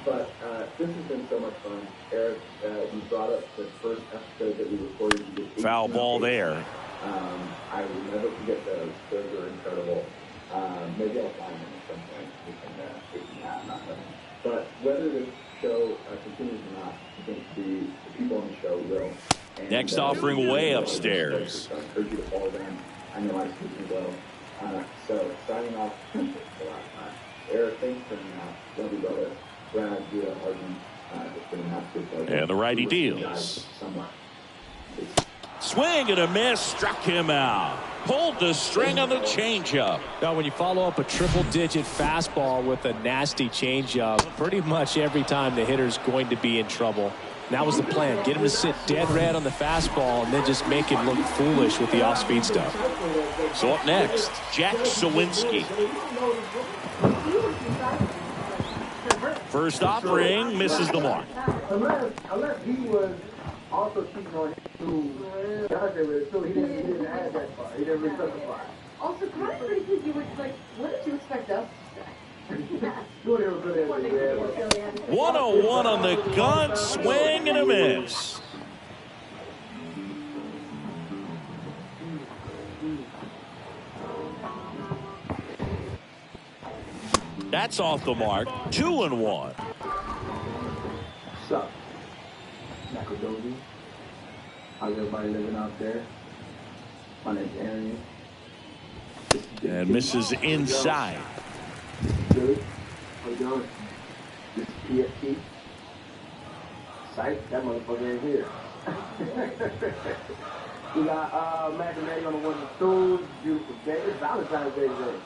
But this has been so much fun. Eric, you brought up the first episode that we recorded. You did foul ball there. I will never forget those. Those are incredible. Maybe I'll find them at some point. We can have not them. But whether this show continues or not, I think the people on the show will. And, next offering way upstairs. I encourage you to follow them. I know I speak as well. So signing off for the last time. Eric, thanks for coming out. Love you, brother. Brad, Judah, Arden. It's been an absolute pleasure. And the righty deals. Swing and a miss, struck him out. Pulled the string on the changeup. Now, when you follow up a triple-digit fastball with a nasty changeup, pretty much every time the hitter's going to be in trouble. That was the plan. Get him to sit dead red on the fastball and then just make him look foolish with the off-speed stuff. So up next, Jack Sawinski. First offering misses the mark. Unless he was also cheating on his so he didn't add that part. He didn't resuscitate. Also, kind of crazy. You would what did you expect us to say? 101 on the gun, swing and a miss. That's off the mark. 2-1. What's up? Nakadozi. How's everybody living out there? My name's Arian. And misses inside. Good. How you doing? This is PFT. Sight, that motherfucker ain't here. We got Mac and Maggie on the one and two. Beautiful day. It's Valentine's Day today.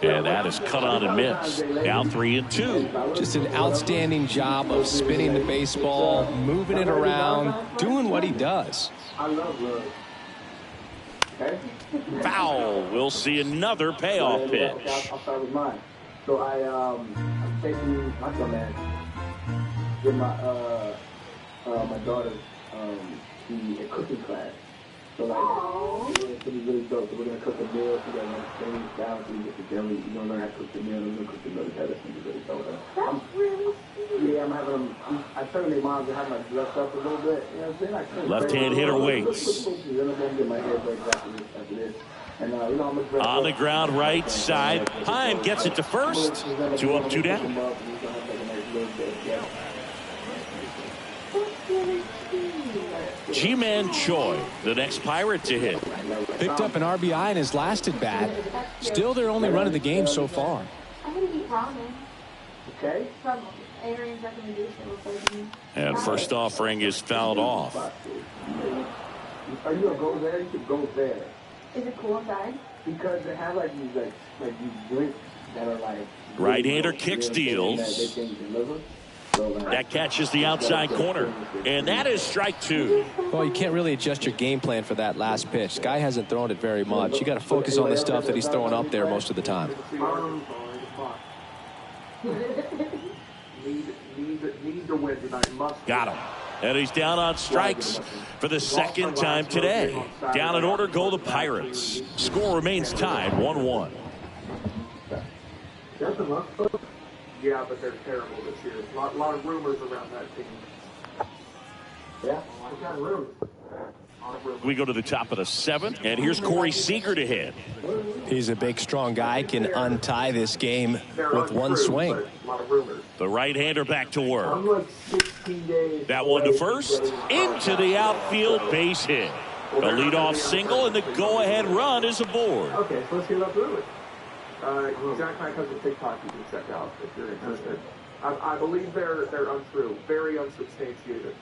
And that is cut on and miss. Down 3-2. Just an outstanding job of spinning the baseball, moving it around, doing what he does. I love love. Okay. Foul. We'll see another payoff pitch. I'll start with mine. So I'm taking my son man with my daughter a cooking class. So like it's gonna be really dope. So we're gonna cook a meal together, things down so we get the deli. We're gonna learn how to cook the meal and we're gonna cook the meal together. It's gonna be really dope. That's really sweet. Yeah, I'm having them. I turned their moms and having them dressed up a little bit. You know what I'm saying? Like, Left-hand hitter waits. Then I'm gonna get my hair braided after this. And I'm gonna dress on the ground, right side. Heim gets it to first. 2 up, 2 down. Ji-Man Choi, the next Pirate to hit. Picked up an RBI in his last at bat. Still their only run of the game so far. I'm going to eat ramen. Okay. From Arian's recommendation. And first offering is fouled off. Are you gonna go there? You should go there. Is it cool inside? Because they have like these drinks that are like right-hander kick steals. That catches the outside corner. And that is strike 2. Well, you can't really adjust your game plan for that last pitch. Guy hasn't thrown it very much. You got to focus on the stuff that he's throwing up there most of the time. Need to win tonight. Got him. And he's down on strikes for the second time today. Down in order go the Pirates. Score remains tied 1-1. Yeah, but they're terrible this year. A lot of rumors around that team. Yeah, what kind of rumors? We go to the top of the 7th, and here's Corey Seager to hit. He's a big, strong guy, can untie this game with one swing. The right-hander back to work. I'm like 16 days. That one to first, into the outfield, base hit. A leadoff single, and the go-ahead run is aboard. Okay, so let's hear about Brewer. Jack Knight has a TikTok you can check out if you're interested. I believe they're untrue, very unsubstantiated.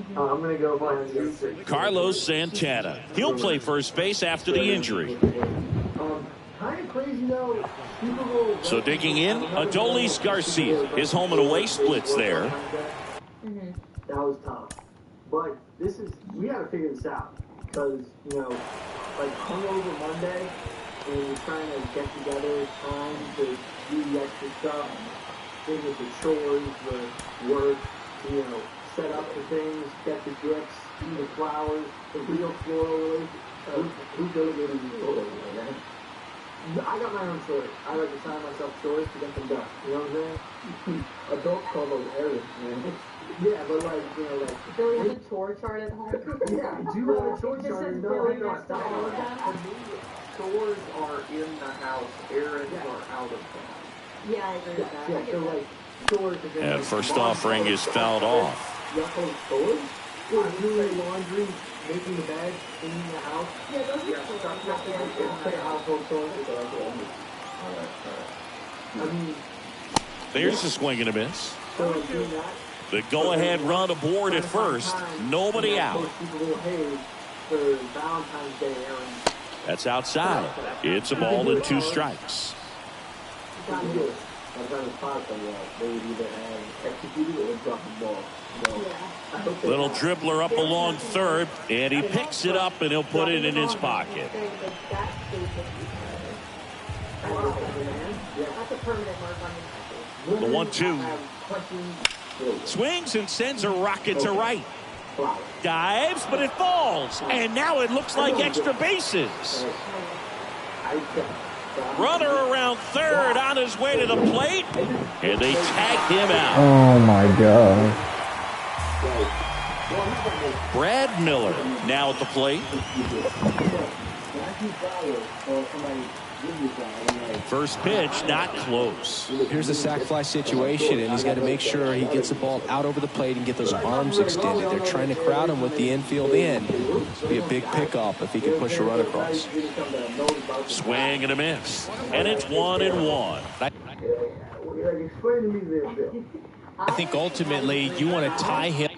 I'm going to go by Carlos Santana. He'll play first base after the injury. Kind of crazy though. So digging in, Adolis Garcia. His home and away splits there. we got to figure this out because, you know, like hungover Monday and you're trying to get together time to do the extra stuff, things with the chores, the work, you know, set up the things, get the gifts, see the flowers, the real floral relationship. Who delegated these photos, man? I got my own chores. I like to assign myself chores to get them done. You know what I'm saying? Adults call those errands, man. Yeah, but like, you know, like... Billy has a chore chart at home. Yeah, I do have a chore chart. This is No, Billy I next to all of them. For me, chores are in the house, errands are out of town. Yeah, I agree with that. Yeah, so like, chores... And first offering is fouled off. Yucko chores? Yeah, doing laundry, making the bed, cleaning the house. Yeah, those are chores. Not It's like household chores. I mean... There's a swing and a miss. So doing that... The go-ahead run aboard at first. Nobody out. That's outside. It's a ball and 2 strikes. Little dribbler up along third, and he picks it up and he'll put it in his pocket. That's a permanent mark on The 1-2. Swings and sends a rocket to right. Dives, but it falls. And now it looks like extra bases. Runner around third on his way to the plate. And they tag him out. Oh, my God. Brad Miller now at the plate. First pitch, not close. Here's the sac fly situation, and he's got to make sure he gets the ball out over the plate and get those arms extended. They're trying to crowd him with the infield in. It'll be a big pickoff if he can push a run across. Swing and a miss. And it's 1-1. Explain to me this. I think ultimately you want to tie him.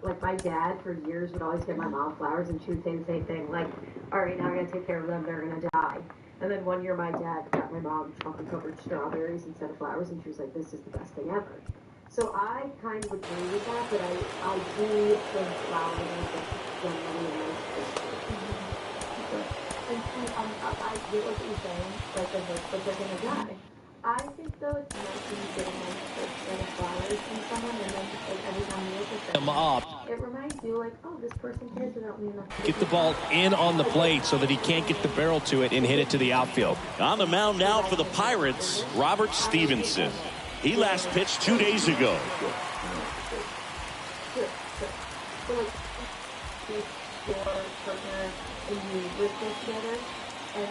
Like my dad for years would always get my mom flowers, and she would say the same thing, like, all right, now I gotta take care of them, they're gonna die. And then one year my dad got my mom chocolate covered strawberries instead of flowers, and she was like, this is the best thing ever. So I kind of agree with that, but I do think flowers are generally a nice gift. And see, I get what you're saying, like the hope that they're gonna die. I think though it's nice when you get a nice set of flowers from someone, and then like every time you look at them Up. it reminds you like, oh, this person cares about me enough. Get the ball in on the plate so that he can't get the barrel to it and hit it to the outfield. On the mound now for the Pirates, Robert Stevenson. He last pitched 2 days ago. Sure. So like, your partner and you live together, and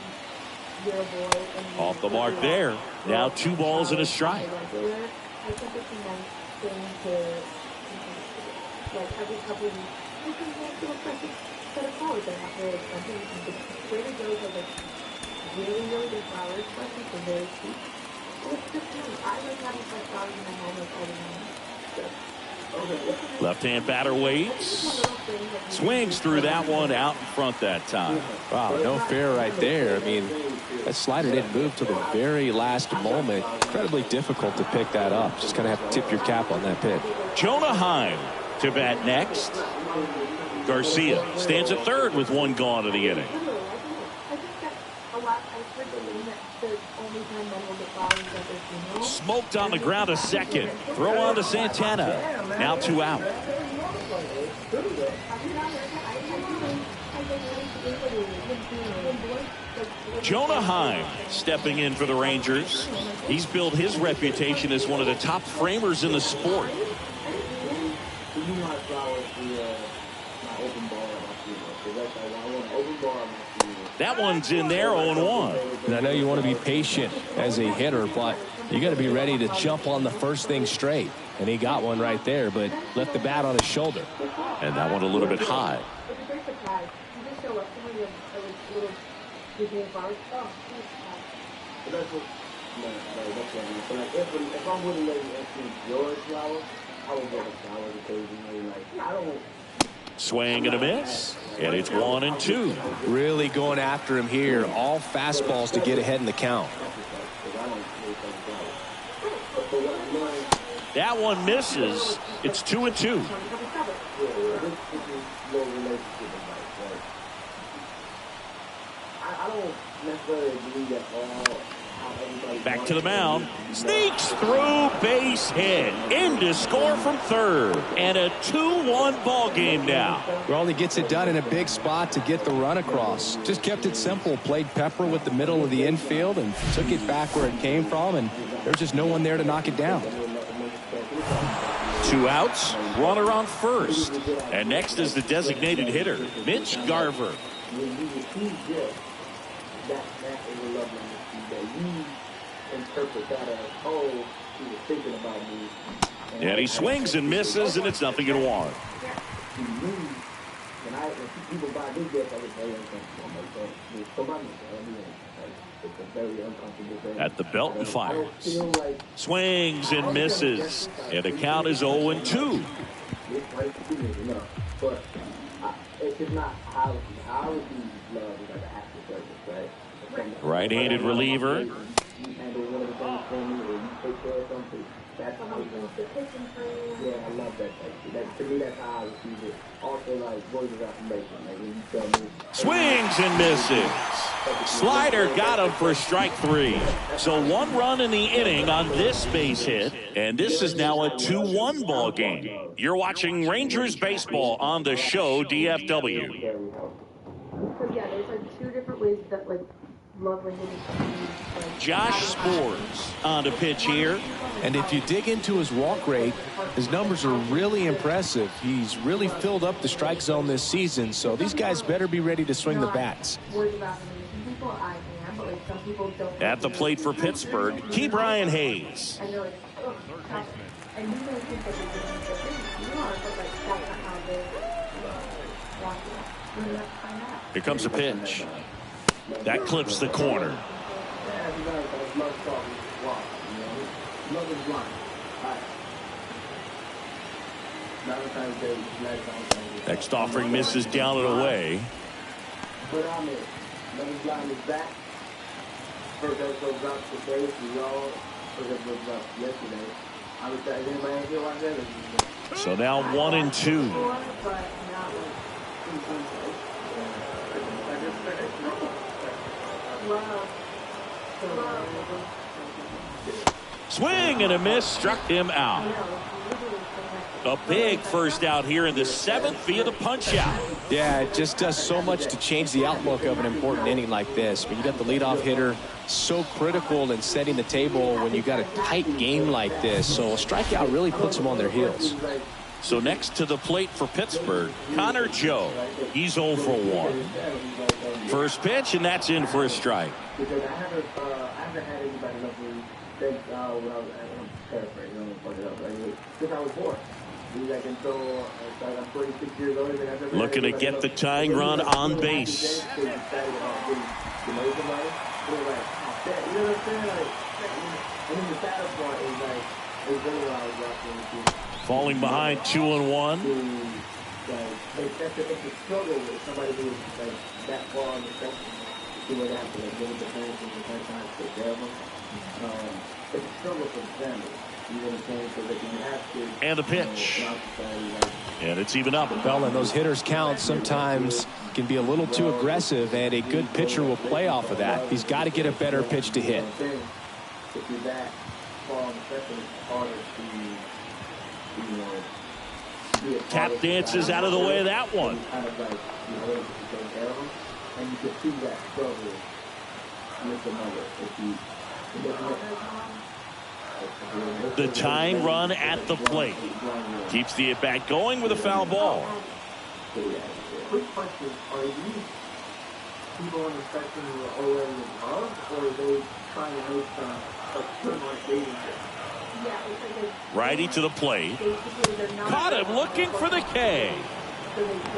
you're a boy, and Off the mark there. Now 2 balls and a strike. I think it's a nice thing to, like, every couple of weeks, you can like do a fresh set of flowers. They're not very expensive. You can get Trader Joe's has like really, really good flowers, especially for very cheap. Well, it's just nice. I like having fresh flowers in my home like all the time. Left-hand batter waits. Swings through that one out in front that time. Wow, no fair right there. I mean, that slider didn't move to the very last moment. Incredibly difficult to pick that up. Just kind of have to tip your cap on that pitch. Jonah Heim to bat next. Garcia stands at third with 1 gone in the inning. Smoked on the ground a second. Throw on to Santana. Now 2 out. Jonah Heim stepping in for the Rangers. He's built his reputation as one of the top framers in the sport. That one's in there, 0-1. And I know you want to be patient as a hitter, but you got to be ready to jump on the first thing straight. And he got one right there, but left the bat on his shoulder. And that one a little bit high. It's a great surprise. You just show up, somebody with a little Disney flowers. Oh, That's what, that's what I mean. So like, if I'm willing to let you exchange your flowers, I will get a flower occasionally. Like, I don't. Swing and a miss. And it's 1-2. Really going after him here. All fastballs to get ahead in the count. That one misses. It's 2-2. I don't necessarily agree at all. Back to the mound. Sneaks through, base hit. In to score from third. And a 2-1 ball game now. Well, he gets it done in a big spot to get the run across. Just kept it simple. Played Pepper with the middle of the infield and took it back where it came from. And there's just no one there to knock it down. 2 outs. Runner on first. And next is the designated hitter, Mitch Garver. That is a lovely that you interpret that as, oh, he was thinking about me. And he swings and misses, and it's 0-1. To me, when people buy this gift, I was very uncomfortable. It's a very uncomfortable thing. At the belt and fires. Swings and misses. And the count is 0-2. But it's just not how I would be love is like an active service, right? Right-handed reliever. Yeah, I love that. To me, that's how I receive it. Also, like, words of affirmation. Like, when you tell me. Swings and misses. Slider got him for strike 3. So 1 run in the inning on this base hit. And this is now a 2-1 ball game. You're watching Rangers baseball on the show DFW. Because, yeah, there's like 2 different ways that, like, love language is like, Josh Spores on the pitch here. And if you dig into his walk rate, his numbers are really impressive. He's really filled up the strike zone this season, so these guys better be ready to swing the bats. At the plate for Pittsburgh, Ke'Bryan Hayes. Here comes a pitch. That clips the corner. Next offering misses down and away. But I'm it. Another line is back. First episode dropped today. We all first episode dropped yesterday. I was saying, anybody feel like that? So now 1-2. Swing and a miss, struck him out. A big first out here in the 7th via the punch out. Yeah, it just does so much to change the outlook of an important inning like this. When you got the leadoff hitter, so critical in setting the table when you got a tight game like this. So a strikeout really puts them on their heels. So next to the plate for Pittsburgh, Connor Joe. He's 0 for 1. First pitch, and that's in for a strike. Because I haven't had anybody love me since when I was paraphrasing, I'm gonna fuck it up, but since I was born. Like, until I'm 46 years old. Looking to get the tying run on base. You know what I'm saying? Like, and then the saddest part is like, it's really when I was watching the team. Falling behind 2-1. It's a struggle with somebody who is like that far on the spectrum. See what happens, like, give it the parents and the parents trying to take care of them. It's a struggle for the family. You know what I'm saying? So that you have to. And the pitch. And it's even up. Well, and those hitters count sometimes can be a little too aggressive, and a good pitcher will play off of that. He's got to get a better pitch to hit. If you're that far on the spectrum, it's harder to, Tap dances out of the way of that one. Kind of like, take care of them. And you can see that struggle with the mother. The tying run at the plate. Keeps the at-bat going with a foul ball. Quick question. Are these people on the spectrum who are already above, or are they trying to make some like dating? Righty to the plate. Caught him looking for the K.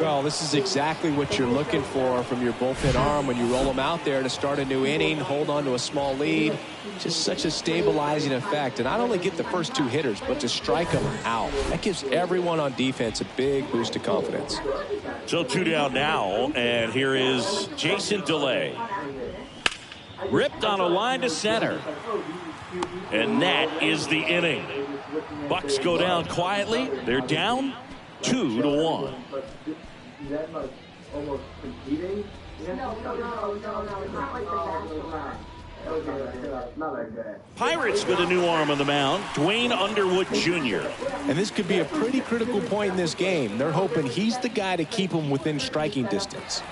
Well, this is exactly what you're looking for from your bullpen arm when you roll them out there to start a new inning, hold on to a small lead. Just such a stabilizing effect. And not only get the first 2 hitters, but to strike them out. That gives everyone on defense a big boost of confidence. So 2 down now, and here is Jason DeLay. Ripped on a line to center. And that is the inning. Bucks go down quietly. They're down 2-1. But is that like almost competing No. It's not like the basketball. Not like that. Pirates with a new arm on the mound, Dwayne Underwood Jr. And this could be a pretty critical point in this game. They're hoping he's the guy to keep them within striking distance.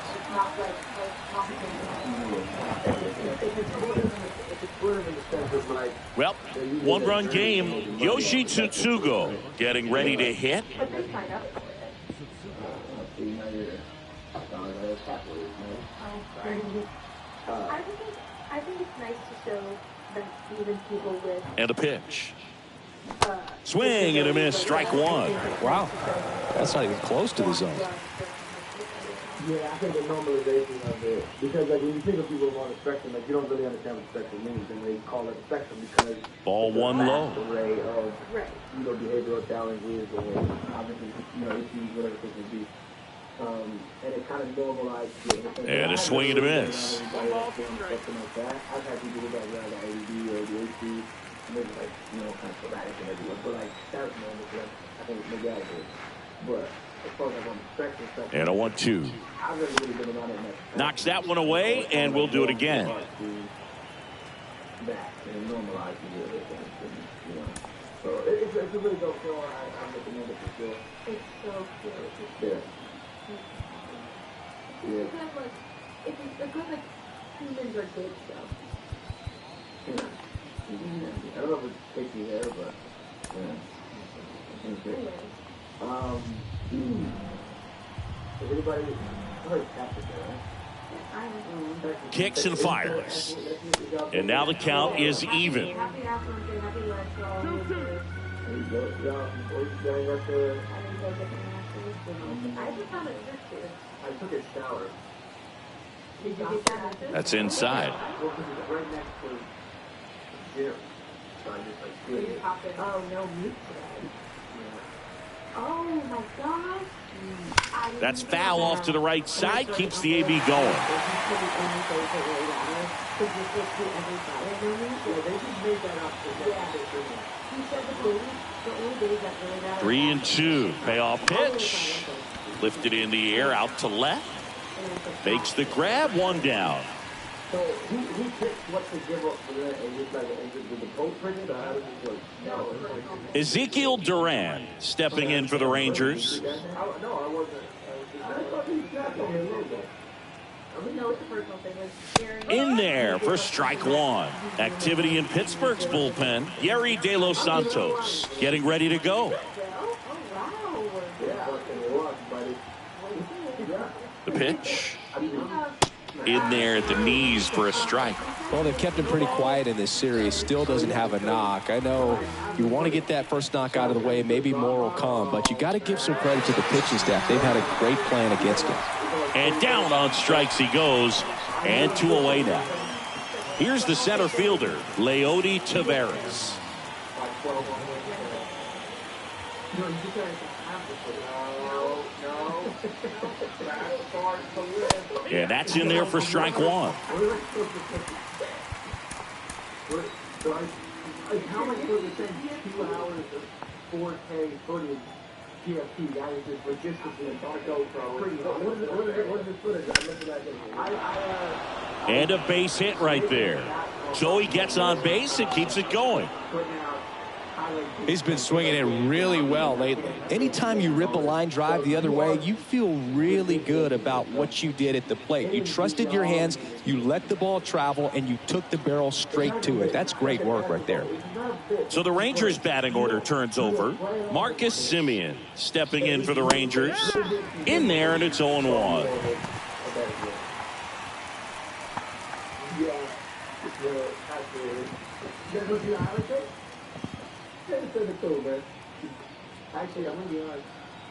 Well, one-run game. Yoshi Tsutsugo getting ready to hit. I think it's nice to show that even people with And a pitch. Swing and a miss, strike one. Wow, that's not even close to the zone. Yeah, I think the normalization of it, because like when you think of people on the spectrum, like you don't really understand what the spectrum means, and they call it the spectrum because Ball one low. array of behavioral challenges or obviously issues, whatever it may be, and it kind of normalized it. And a swing and a miss. I've had people that got the ADD or ADHD, maybe like kind of sporadic and everything, but like that's normal. I think maybe I do, but. And a 1-2. Knocks that one away, and we'll do it again. So it's a really dope show. I recommend it for sure. it's so good. Yeah. It's a good like humans are good show. I don't know if it takes you there, but yeah. Anyways. Is anybody captured there? Kicks and fires. And now the count is even. Happy Afternoon Day, happy lunch for all of you. There you go. Y'all got the... I just found it too. I took a shower. Did you get that message? That's inside. Well, because it's right next to the gym. So I just like You did just it. popped in. Oh, no meat today. Oh my gosh. That's foul off to the right side. Keeps the AB going. Three 3-2. Payoff pitch. Lifted in the air out to left. Fakes the grab. One down. So who picked what to give up for that? Is it like the coach pick it or how does it work? No. Ezekiel Duran stepping in for the Rangers. No, I wasn't. I thought he got on a little bit. No, it's a personal thing. It's Gary. In there for strike one. Activity in Pittsburgh's bullpen. Yeri De Los Santos getting ready to go. Oh, wow. The pitch. In there at the knees for a strike. Well, they've kept him pretty quiet in this series. Still doesn't have a knock. I know you want to get that first knock out of the way. Maybe more will come, but you got to give some credit to the pitching staff. They've had a great plan against him. And down on strikes he goes. And 2 away now. Here's the center fielder, Leody Taveras. And that's in there for strike one. How much was it saying 2 hours of 4K footage PFP? That is just logistically what is the footage? I looked at that. And a base hit right there. Joey gets on base and keeps it going. He's been swinging it really well lately. Anytime you rip a line drive the other way, you feel really good about what you did at the plate. You trusted your hands, you let the ball travel, and you took the barrel straight to it. That's great work right there. So the Rangers batting order turns over. Marcus Semien stepping in for the Rangers. In there, and it's 0-1.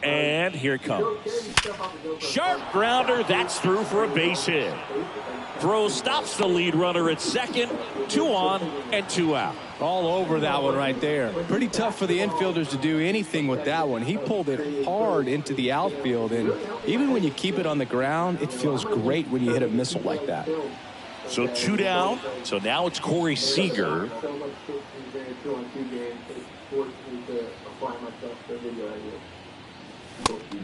And here it comes. Sharp grounder. That's through for a base hit. Throw stops the lead runner at second. 2 on and 2 out. All over that one right there. Pretty tough for the infielders to do anything with that one. He pulled it hard into the outfield, and even when you keep it on the ground, it feels great when you hit a missile like that. So 2 down. So now it's Corey Seager.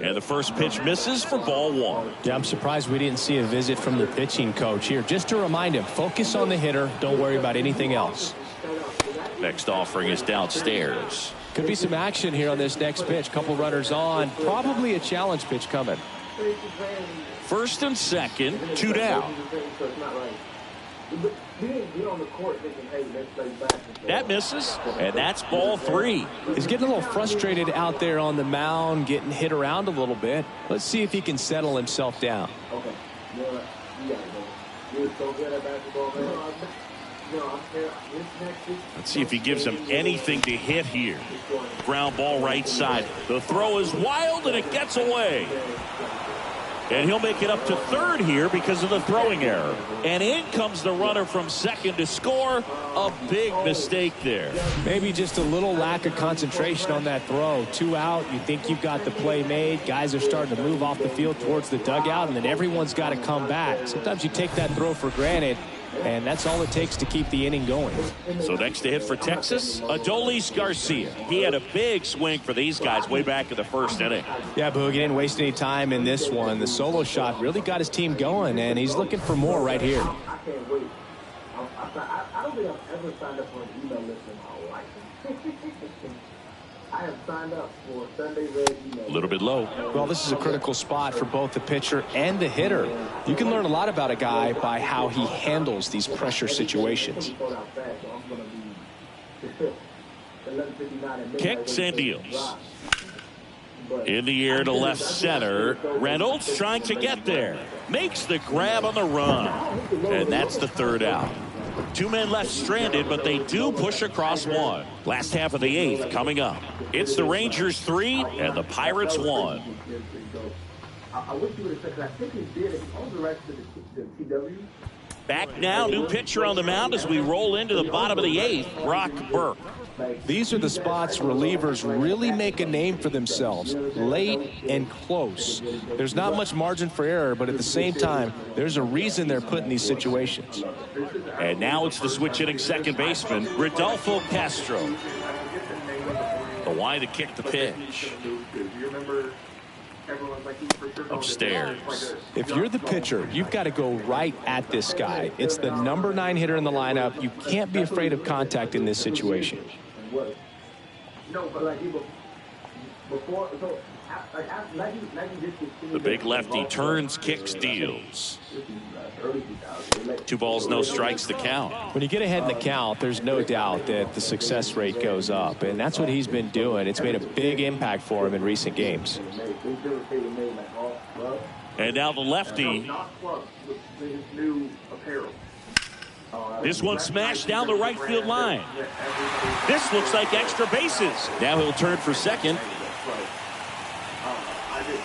And the first pitch misses for ball one. Yeah, I'm surprised we didn't see a visit from the pitching coach here. Just to remind him, focus on the hitter. Don't worry about anything else. Next offering is downstairs. Could be some action here on this next pitch. Couple runners on. Probably a challenge pitch coming. First and second, 2 down. That misses, and that's ball 3. He's getting a little frustrated out there on the mound, getting hit around a little bit. Let's see if he can settle himself down. Okay. You're so good at basketball, man. Let's see if he gives him anything to hit here. Ground ball right side. The throw is wild, and it gets away. And he'll make it up to third here because of the throwing error. And in comes the runner from second to score. A big mistake there. Maybe just a little lack of concentration on that throw. 2 out. You think you've got the play made. Guys are starting to move off the field towards the dugout, and then everyone's got to come back. Sometimes you take that throw for granted, and that's all it takes to keep the inning going. So next to hit for Texas, Adolis Garcia. He had a big swing for these guys way back in the first inning. Yeah, Boog, he didn't waste any time in this one. The solo shot really got his team going, and he's looking for more right here. I can't wait. I don't think I've ever signed up for an email list in my life. I have signed up for Sunday Red email. A little bit low. Well, this is a critical spot for both the pitcher and the hitter. You can learn a lot about a guy by how he handles these pressure situations. Kicks and deals. In the air to left center. Reynolds trying to get there. Makes the grab on the run. And that's the third out. 2 men left stranded, but they do push across 1. Last half of the 8th coming up. It's the Rangers 3 and the Pirates 1. I wish you would have said that. I think he did. He owns the rights to the TW. Back now, new pitcher on the mound as we roll into the bottom of the 8th, Brock Burke. These are the spots relievers really make a name for themselves, late and close. There's not much margin for error, but at the same time, there's a reason they're put in these situations. And now it's the switch hitting second baseman, Rodolfo Castro. The wide to kick the pitch. Upstairs. If you're the pitcher, you've got to go right at this guy. It's the number 9 hitter in the lineup. You can't be afraid of contact in this situation. The big lefty turns, kicks, deals. 2 balls, no strikes the count. When you get ahead in the count, there's no doubt that the success rate goes up, and that's what he's been doing. It's made a big impact for him in recent games. And now the lefty. This one smashed down the right field line. This looks like extra bases. Now he'll turn for second.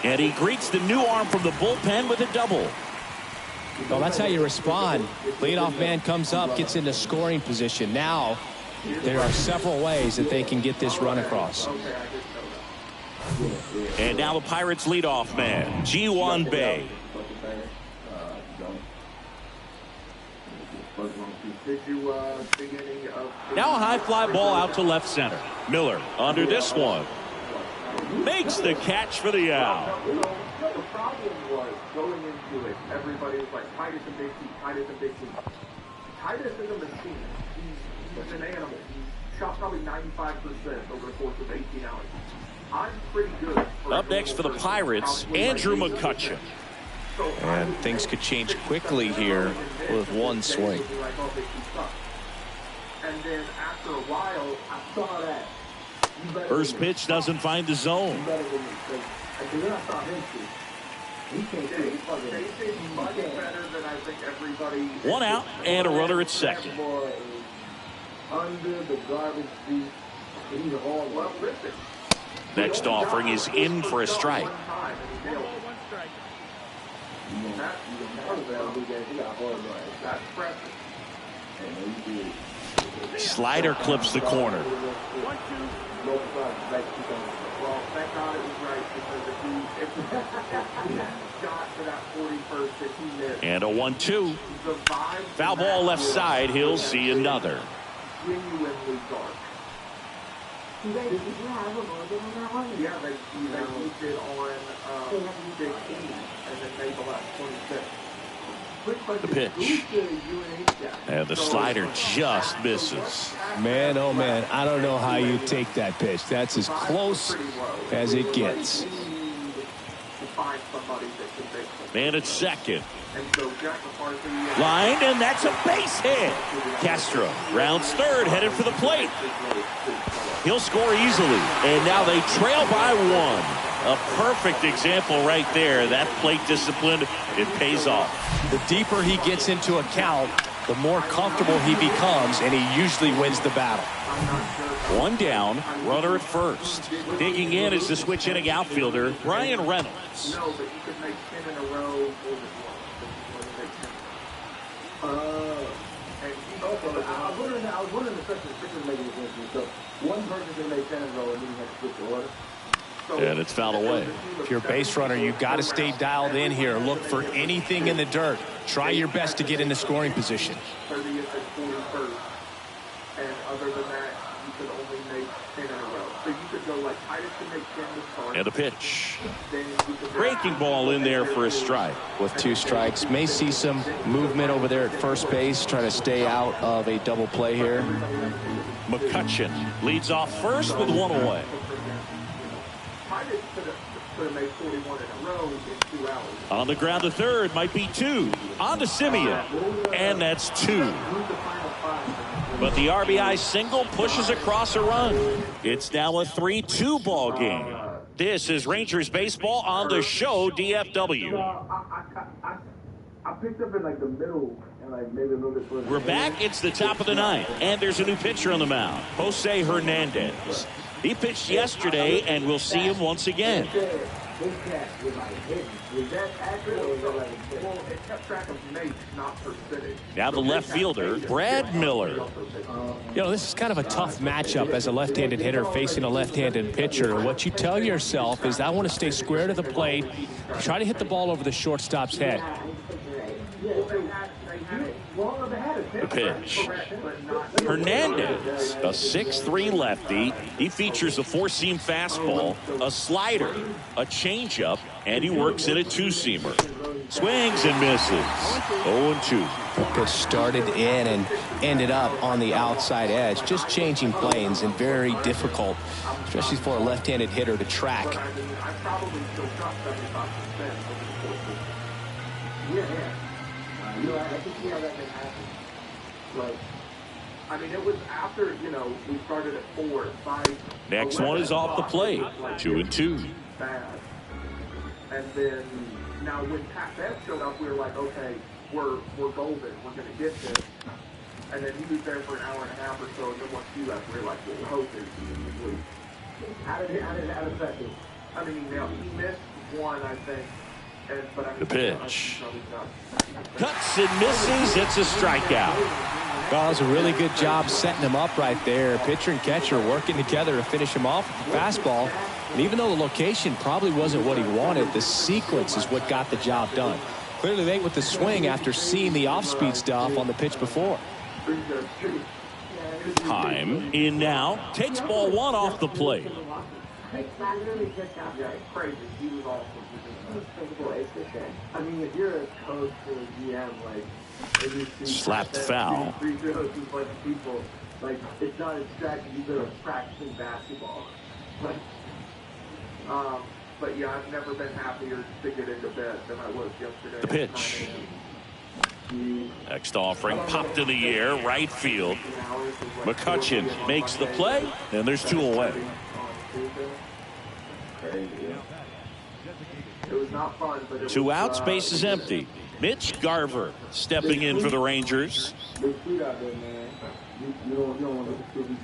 And he greets the new arm from the bullpen with a double. Well, that's how you respond. Leadoff man comes up, gets into scoring position. Now, there are several ways that they can get this run across. And now the Pirates leadoff man, Ji-Hwan Bae. Now a high fly ball out to left center. Miller under this one. Makes the catch for the out. The problem was going into it, everybody was like, Titus and Big T, Titus and Big T. Titus is a machine. He's an animal. He shot probably 95% over the course of 18 hours. I'm pretty good. Up next for the Pirates, Andrew McCutchen. And things could change quickly here with one swing. And then after a while, I saw that. First pitch doesn't find the zone. One out and a runner at second. Next offering is in for a strike. Slider clips the corner. And a 1-2. Foul ball left side. He'll see another. You guys, did you have a mulligan on that one? Yeah, they used it on Big E and then made the last 26. The pitch. And the slider just misses. Man, oh man, I don't know how you take that pitch. That's as close as it gets. Man at second. Line, and that's a base hit. Castro rounds third, headed for the plate. He'll score easily, and now they trail by one. A perfect example right there. That plate discipline, it pays off. The deeper he gets into a count, the more comfortable he becomes, and he usually wins the battle. One down, runner at first. Digging in is the switch inning outfielder, Brian Reynolds. No, but you could make 10 in a row or I was wondering the question the pitchers making against me. So one person can make 10 in a row and then you have to switch the order. And it's fouled away. If you're a base runner, you've got to stay dialed in here. Look for anything in the dirt. Try your best to get into scoring position. 30th and 41st. And other than that, you could only make 10 in a row. So you could go like Titus can make 10 to start. And a pitch. Breaking ball in there for a strike. With 2 strikes, may see some movement over there at first base, trying to stay out of a double play here. McCutchen leads off first with 1 away. Titus could have made 41 in a row in 2 hours. On the ground to third, might be 2. On to Simeon, and that's 2. But the RBI single pushes across a run. It's now a 3-2 ball game. This is Rangers baseball on the show DFW. I picked up in like the middle and like maybe a little bit further. We're back. It's the top of the 9th, and there's a new pitcher on the mound, Jose Hernandez. He pitched yesterday, and we'll see him once again. This catch was like hidden. Was that accurate or was that like a Well, it kept track of mates, not percentage. Now the left fielder, Brad Miller. You know, this is kind of a tough matchup as a left-handed hitter facing a left-handed pitcher. What you tell yourself is, I want to stay square to the plate, try to hit the ball over the shortstop's head. The pitch. Hernandez, a 6'3 lefty. He features a 4-seam fastball, a slider, a changeup, and he works in a 2-seamer. Swings and misses. 0-2. The pitch started in and ended up on the outside edge. Just changing planes and very difficult, especially for a left-handed hitter to track. I probably still shot 75%. You know, I can see how that can happen. Like, I mean, it was after, you know, we started at 4, 5. Next one is off the plate. 2-2. Bad. And then, now when Pat Beth showed up, we were like, okay, we're golden. We're going to get this. And then he was there for an hour and a half or so, and then once you left, we were like, well, we hope he's going to lose. how did it affect you? I mean, now he missed one, I think. But I mean, The pitch. Cuts and misses. It's a strikeout. Well, that was a really good job setting him up right there. Pitcher and catcher working together to finish him off with the fastball. And even though the location probably wasn't what he wanted, the sequence is what got the job done. Clearly late with the swing after seeing the off-speed stuff on the pitch before. Time in now. Takes ball 1 off the plate. Yeah, crazy. He was awesome. I mean, if you're a coach or a GM, like, if you see Slapped foul. free throws with a bunch of people, like, it's not a distraction. You've been practicing basketball. Like, But yeah, I've never been happier to get into bed than I was yesterday. The pitch. Next offering popped in the air, right field. McCutchen makes the play, and there's 2 away. It was not fun, but it 2 was, outs, base is empty. Mitch Garver stepping in for the Rangers.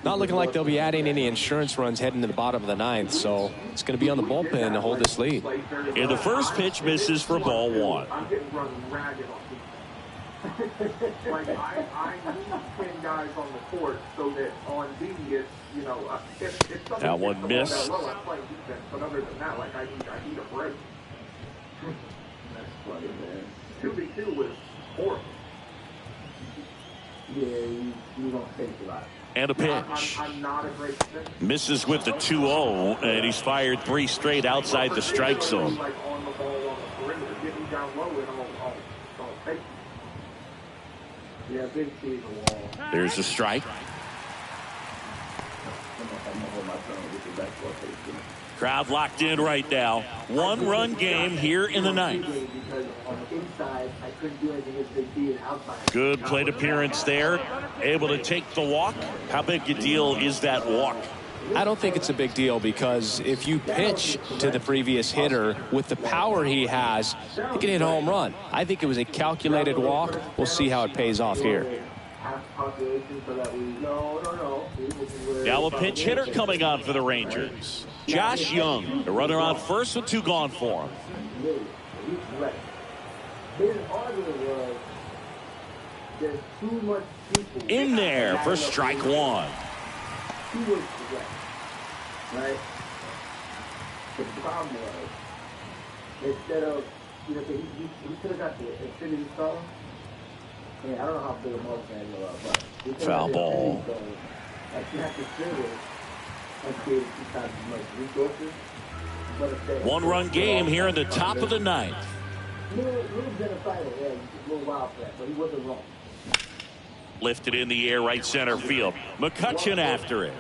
Not looking like they'll be adding any insurance runs heading to the bottom of the 9th, so it's going to be on the bullpen to hold this lead. And the first pitch misses for ball 1. I'm getting run ragged on people. Like, I need 10 guys on the court so that on D it's, you know, if something That one gets the ball missed. that low, I'm playing defense. But other than that, like, I need a break. that's funny, man. 2v2 was horrible. Yeah, you don't think a lot. And a pitch. I'm not a great fit. Misses with the 2-0, and he's fired 3 straight outside the strike zone. Like on the ball on the perimeter, get me down low and I'll take it. Yeah, big C is a wall. There's a strike. Crowd locked in right now. 1-run game here in the 9th. Because on the inside, I couldn't do anything against Big D and outside. Good plate appearance there. Able to take the walk. How big a deal is that walk? I don't think it's a big deal because if you pitch to the previous hitter with the power he has, he can hit a home run. I think it was a calculated walk. We'll see how it pays off here. Now a pinch hitter coming on for the Rangers. Josh Young, the runner on first with 2 gone for him. His argument was there's too much people In there for strike 1. He was correct, right? The problem was instead of he could have got the infinity star. And I don't know how big a Mark fan you are, but Foul ball. like you have to figure and create 2 times as much resources. 1-run game here in the top of the 9th. Little genocidal, yeah, he's a little wild for that, but he wasn't wrong. Lifted in the air right center field. McCutchen after it.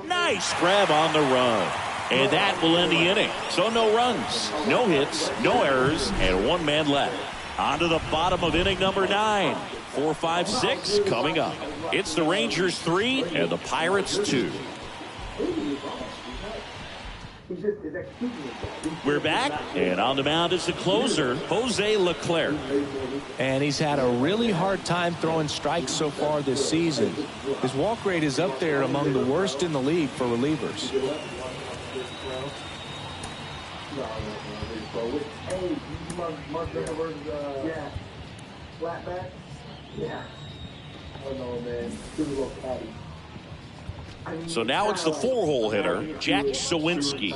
Nice grab on the run. And that will end the inning. So no runs, no hits, no errors, and 1 man left. On to the bottom of inning number 9. 4, 5, 6 coming up. It's the Rangers 3 and the Pirates 2. We're back, and on the mound is the closer, Jose Leclerc. And he's had a really hard time throwing strikes so far this season. His walk rate is up there among the worst in the league for relievers. So now it's the 4-hole hitter, Jack Sawinski.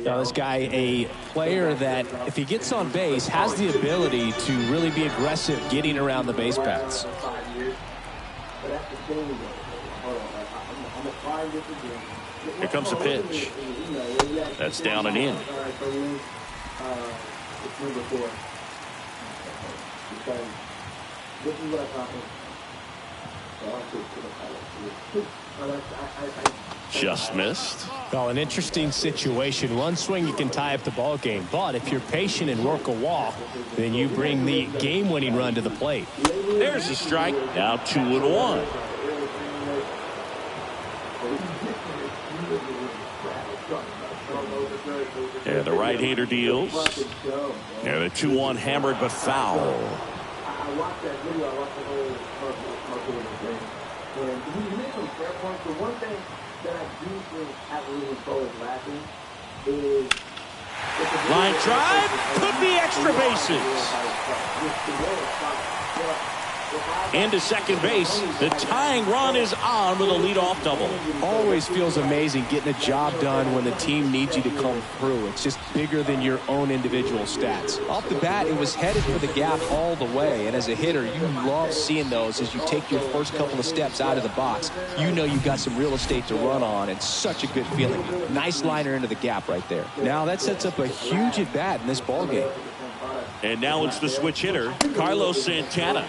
Now this guy, a player that if he gets on base has the ability to really be aggressive getting around the base paths. Here comes a pitch. That's down and in. Just missed. Well, an interesting situation. One swing, you can tie up the ball game. But if you're patient and work a walk, then you bring the game-winning run to the plate. There's a strike. Now 2-1. And the right-hander deals. And a 2-1 hammered but foul. I watched that video. I watched the whole thing. And he made some fair points. The one thing that I do think Avalon Pro is lacking is line drive, could be extra bases. Into second base, the tying run is on with a leadoff double. Always feels amazing getting a job done when the team needs you to come through. It's just bigger than your own individual stats. Off the bat, it was headed for the gap all the way, and as a hitter, you love seeing those as you take your first couple of steps out of the box. You know you've got some real estate to run on. It's such a good feeling. Nice liner into the gap right there. Now that sets up a huge at-bat in this ballgame. And now it's the switch hitter, Carlos Santana.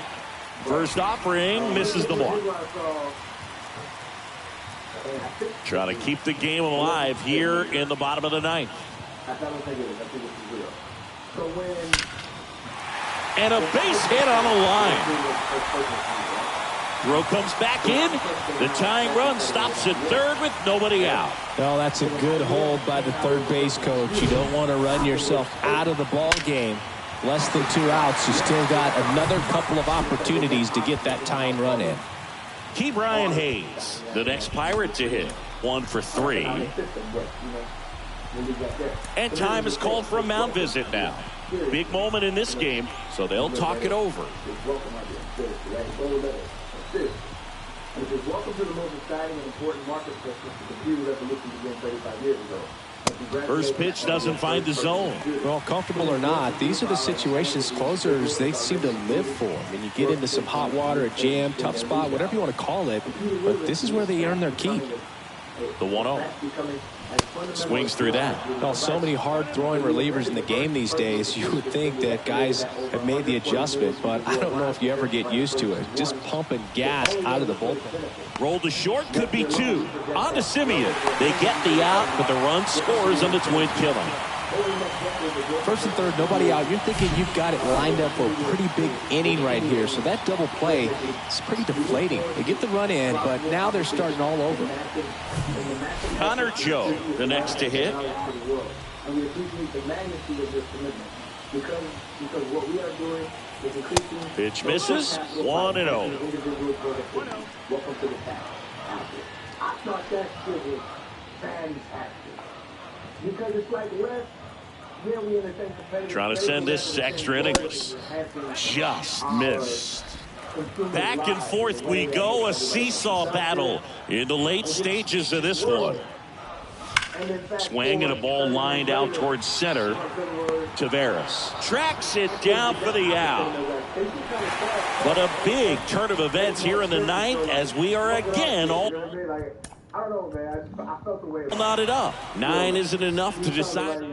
First offering, misses the mark. Trying to keep the game alive here in the bottom of the 9th. And a base hit on the line. Throw comes back in. The tying run stops at third with nobody out. Well, that's a good hold by the third base coach. You don't want to run yourself out of the ball game. Less than 2 outs. You still got another couple of opportunities to get that tying run in. Ke'Bryan Hayes, the next Pirate to hit. 1 for 3. And time is called for a mound visit now. Big moment in this game, so they'll talk it over. Welcome to the most exciting and important market for the computer revolution began 35 years ago. First pitch doesn't find the zone. Well, comfortable or not, these are the situations closers they seem to live for. I mean, you get into some hot water, a jam, tough spot, whatever you want to call it, but this is where they earn their keep. The 1-0. Swings through that. Well, so many hard-throwing relievers in the game these days, you would think that guys have made the adjustment, but I don't know if you ever get used to it. Just pumping gas out of the bullpen. Roll to short, could be 2. On to Simeon. They get the out, but the run scores on the Twin killing. First and third, nobody out. You're thinking you've got it lined up for a pretty big inning right here. So that double play is pretty deflating. They get the run in, but now they're starting all over. Connor Joe, the next to hit. Pitch misses. 1-0. Welcome to the pack. I thought that shit was fantastic. Because it's like trying to send this extra innings. Just missed. Back and forth we go. A seesaw battle in the late stages of this one. Swing and a ball lined out towards center. Taveras tracks it down for the out. But a big turn of events here in the ninth as we are again all knotted up. 9 isn't enough to decide.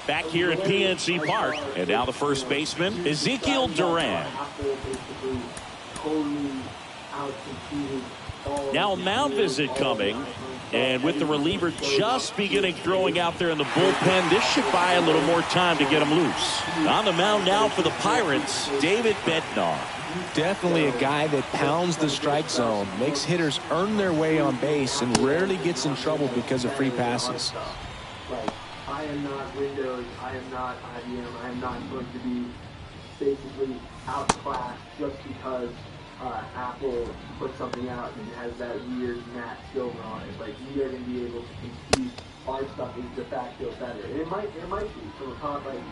Back here at PNC Park, and now the first baseman, Ezekiel Duran. Now a mound visit coming, and with the reliever just beginning throwing out there in the bullpen, this should buy a little more time to get him loose. On the mound now for the Pirates, David Bednar. Definitely a guy that pounds the strike zone, makes hitters earn their way on base, and rarely gets in trouble because of free passes. I am not Windows, I am not IBM, I am not going to be basically outclassed just because Apple put something out and has that weird matte silver on it. Like, we are going to be able to compete. Our stuff is de facto better. And it might be. So we're talking, like,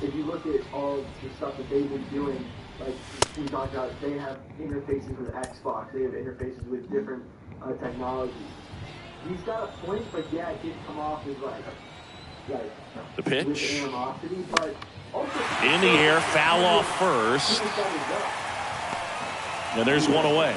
if you look at all the stuff that they've been doing, like we talked about, they have interfaces with Xbox, they have interfaces with different technologies. He's got a point, but yeah, it did come off as like the pitch animosity, but also in the air, foul off first, and there's one away.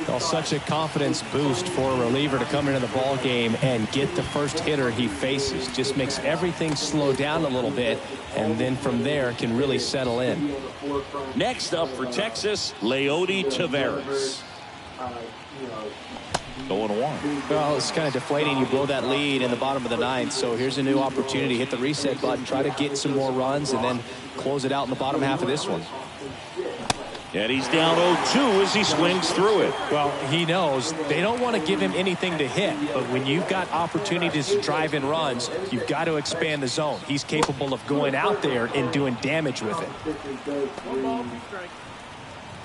Well, such a confidence boost for a reliever to come into the ball game and get the first hitter he faces. Just makes everything slow down a little bit, and then from there can really settle in. Next up for Texas, Leody Taveras. 0-1. Well, it's kind of deflating. You blow that lead in the bottom of the ninth, so here's a new opportunity. Hit the reset button, try to get some more runs, and then close it out in the bottom half of this one. And he's down 0-2 as he swings through it. Well, he knows they don't want to give him anything to hit, but when you've got opportunities to drive in runs, you've got to expand the zone. He's capable of going out there and doing damage with it.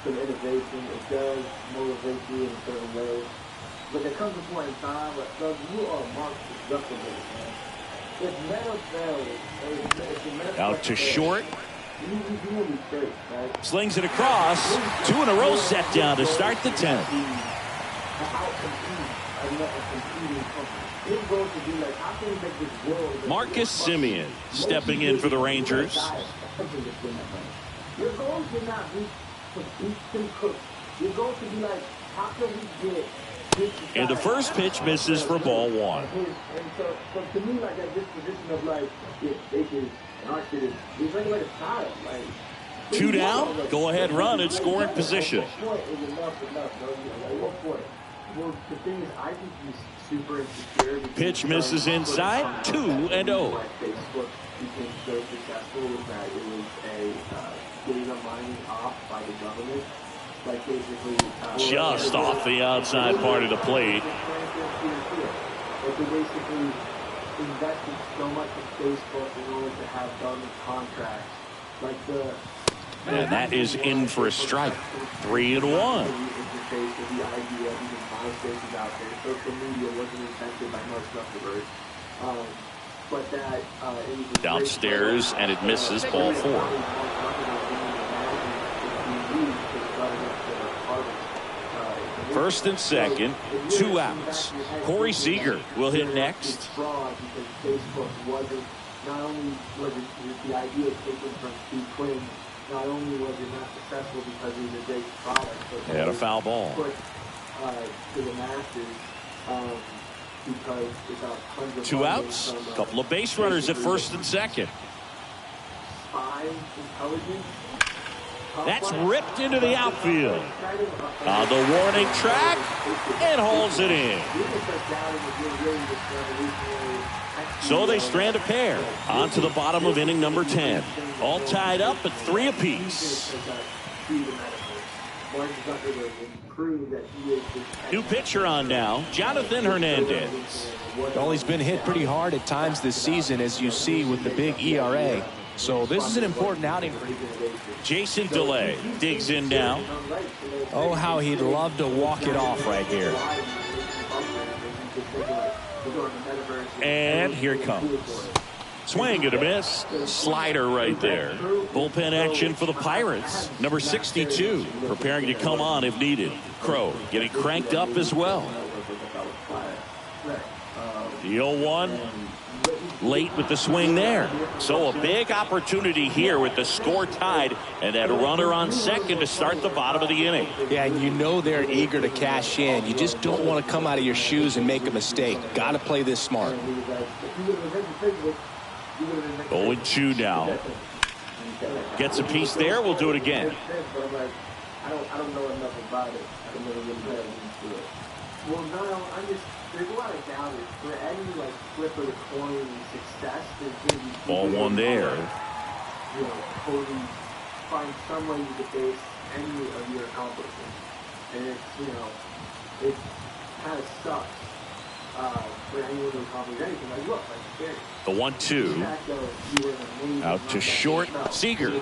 Some innovation, it does motivate you in certain ways. But there comes a point in time where you are Mark Zuckerberg, man. If Meta fails, out to short. You will be straight, right? Slings it across. 2 in a row set down to start the 10th. Marcus Simeon stepping in for the Rangers. Your goal should not be to beat Tim Cook. Your goal should be like, how can we get this? And the first pitch misses for ball 1. And so to me, like that disposition of like, yeah, they can, and our shit is, it's like a child. Like, 2 down, go ahead run in scoring position. Well, the thing is, I think he's super insecure. Pitch misses inside, 2-0. Facebook became so successful with that it was a data mining off by the government. Like basically, just off the outside part of the plate. But they basically invested so much in Facebook in order to have government contracts. Like the. And that is in for a strike. 3-1. The idea of even MySpace is out there. Social media wasn't invented by Mark Zuckerberg. But that it was downstairs, and it misses ball 4. First and second, 2 outs. Corey Seager will hit next. Fraud because Facebook wasn't, not only was it the idea taken from two twins, not only was it not successful because it was a great product, but And a foul ball. put to the masses because it's a tons of 2 outs. A couple of base runners at first and second. spy intelligence. That's ripped into the outfield. On the warning track, and hauls it in. So they strand a pair onto the bottom of inning number 10. All tied up at 3 apiece. New pitcher on now, Jonathan Hernandez. Well, he's been hit pretty hard at times this season, as you see with the big ERA. So this is an important outing for him. Jason DeLay digs in now. Oh, how he'd love to walk it off right here. And here it comes. Swing and a miss. Slider right there. Bullpen action for the Pirates. Number 62 preparing to come on if needed. Crow getting cranked up as well. The 0-1 late with the swing there. So a big opportunity here with the score tied and that runner on second to start the bottom of the inning. Yeah, and you know they're eager to cash in. You just don't want to come out of your shoes and make a mistake. Got to play this smart. 0-2 now. Gets a piece there. We'll do it again. I don't know enough about it. I don't know what Well, no, I'm just, there's a lot of doubt. For any, like, flip of the coin success, there's going to be... Ball one there. You know, totally find some way to base any of your accomplishments. And it's, you know, it kind of sucks for anyone to accomplish anything. Like, look, like, the 1-2. Out to short. Seager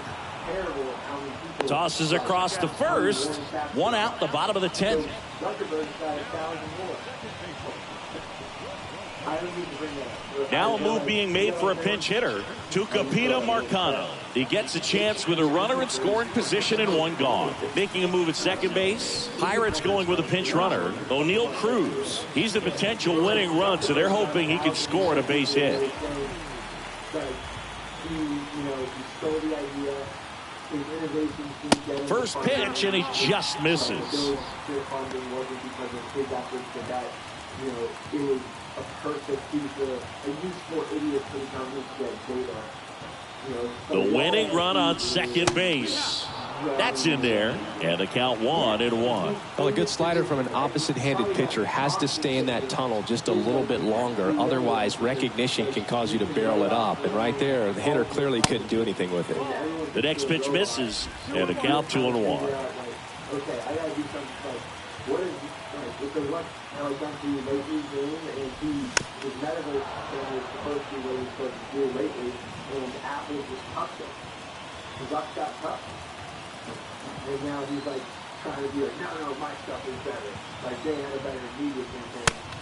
tosses across the first. 1 out, the bottom of the 10th. Now a move being made for a pinch hitter. Tucupita Marcano. He gets a chance with a runner in scoring position and 1 gone. Making a move at second base. Pirates going with a pinch runner. O'Neal Cruz. He's a potential winning run, so they're hoping he can score at a base hit. First pitch, and he just misses. A perfect piece of a useful idiot for the company to get data. The winning run on second base. That's in there. And the count 1-1. Well, a good slider from an opposite-handed pitcher has to stay in that tunnel just a little bit longer. Otherwise, recognition can cause you to barrel it up. And right there, the hitter clearly couldn't do anything with it. The next pitch misses. And the count 2-1. Okay, I gotta do something like, what is because what I was done to you lately, and his medical thing was supposed to be what he was supposed to do lately, and Apple just cuffed him. His luck got tough. And now he's like trying to be like, no, my stuff is better. Like they had a better knee with him.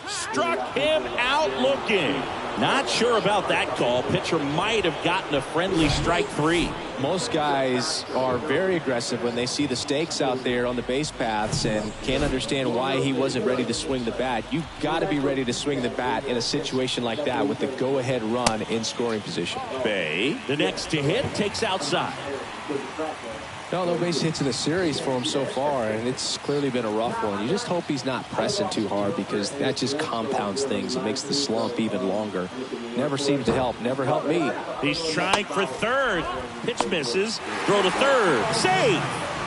Struck him out looking. Not sure about that call. Pitcher might have gotten a friendly strike 3. Most guys are very aggressive when they see the stakes out there on the base paths and can't understand why he wasn't ready to swing the bat. You've got to be ready to swing the bat in a situation like that with the go-ahead run in scoring position. Bay, the next to hit, takes outside. No base hits in the series for him so far, and it's clearly been a rough one. You just hope he's not pressing too hard because that just compounds things. It makes the slump even longer. Never seems to help. Never helped me. He's trying for third. Pitch misses. Throw to third. Save.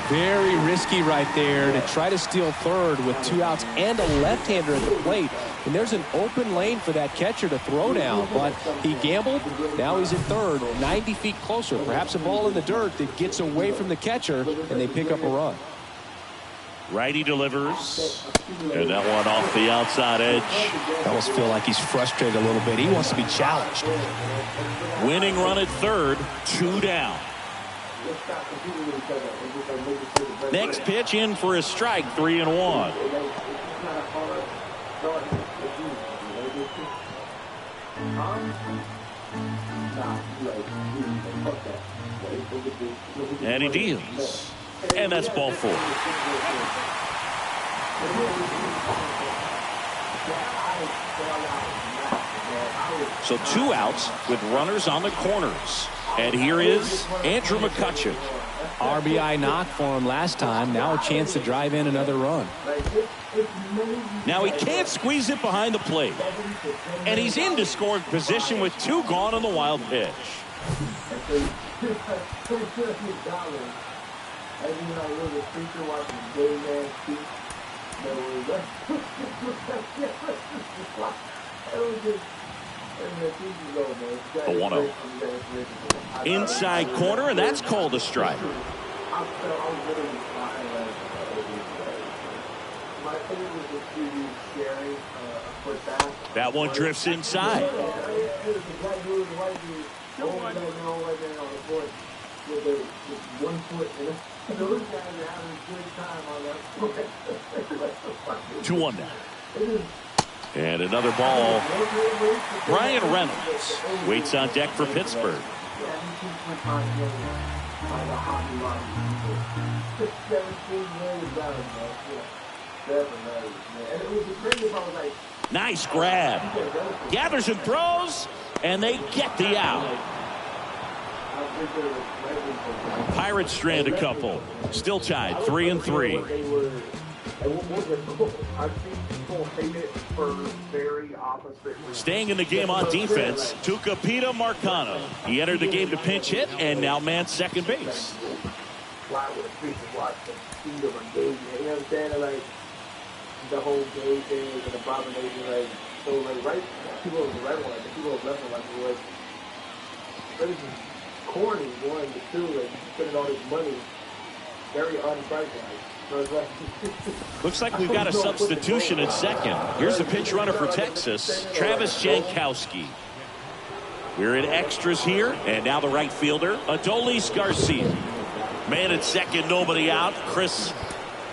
Very risky right there to try to steal third with 2 outs and a left-hander at the plate. And there's an open lane for that catcher to throw down, but he gambled. Now he's at third, 90 feet closer. Perhaps a ball in the dirt that gets away from the catcher, and they pick up a run. Righty delivers. And that one off the outside edge. I almost feel like he's frustrated a little bit. He wants to be challenged. Winning run at third, 2 down. Next pitch in for a strike, 3-1. And he deals. And that's ball 4. So 2 outs with runners on the corners. And here is Andrew McCutchen. RBI knock for him last time. Now a chance to drive in another run. Now he can't squeeze it behind the plate. And he's into scoring position with 2 gone on the wild pitch. The 1-0. Inside corner, and that's called a strike. That one drifts inside. Two one now. And another ball. Brian Reynolds waits on deck for Pittsburgh. Nice grab. Gathers and throws, and they get the out. Pirates strand a couple. Still tied 3-3. Staying in the game on defense, Tucupita Marcano. He entered the game to pinch hit and now mans second base. The whole game thing was an abomination. Like, so, like, right, people was the right one, like, people was left one, like, it was really just corny, one, but two, like, spending all this money, very unpriceless. So it's like, looks like we've got a substitution at second. Here's the pinch runner for Texas, Travis Jankowski. We're in extras here, and now the right fielder, Adolis Garcia. Man at second, nobody out. Chris,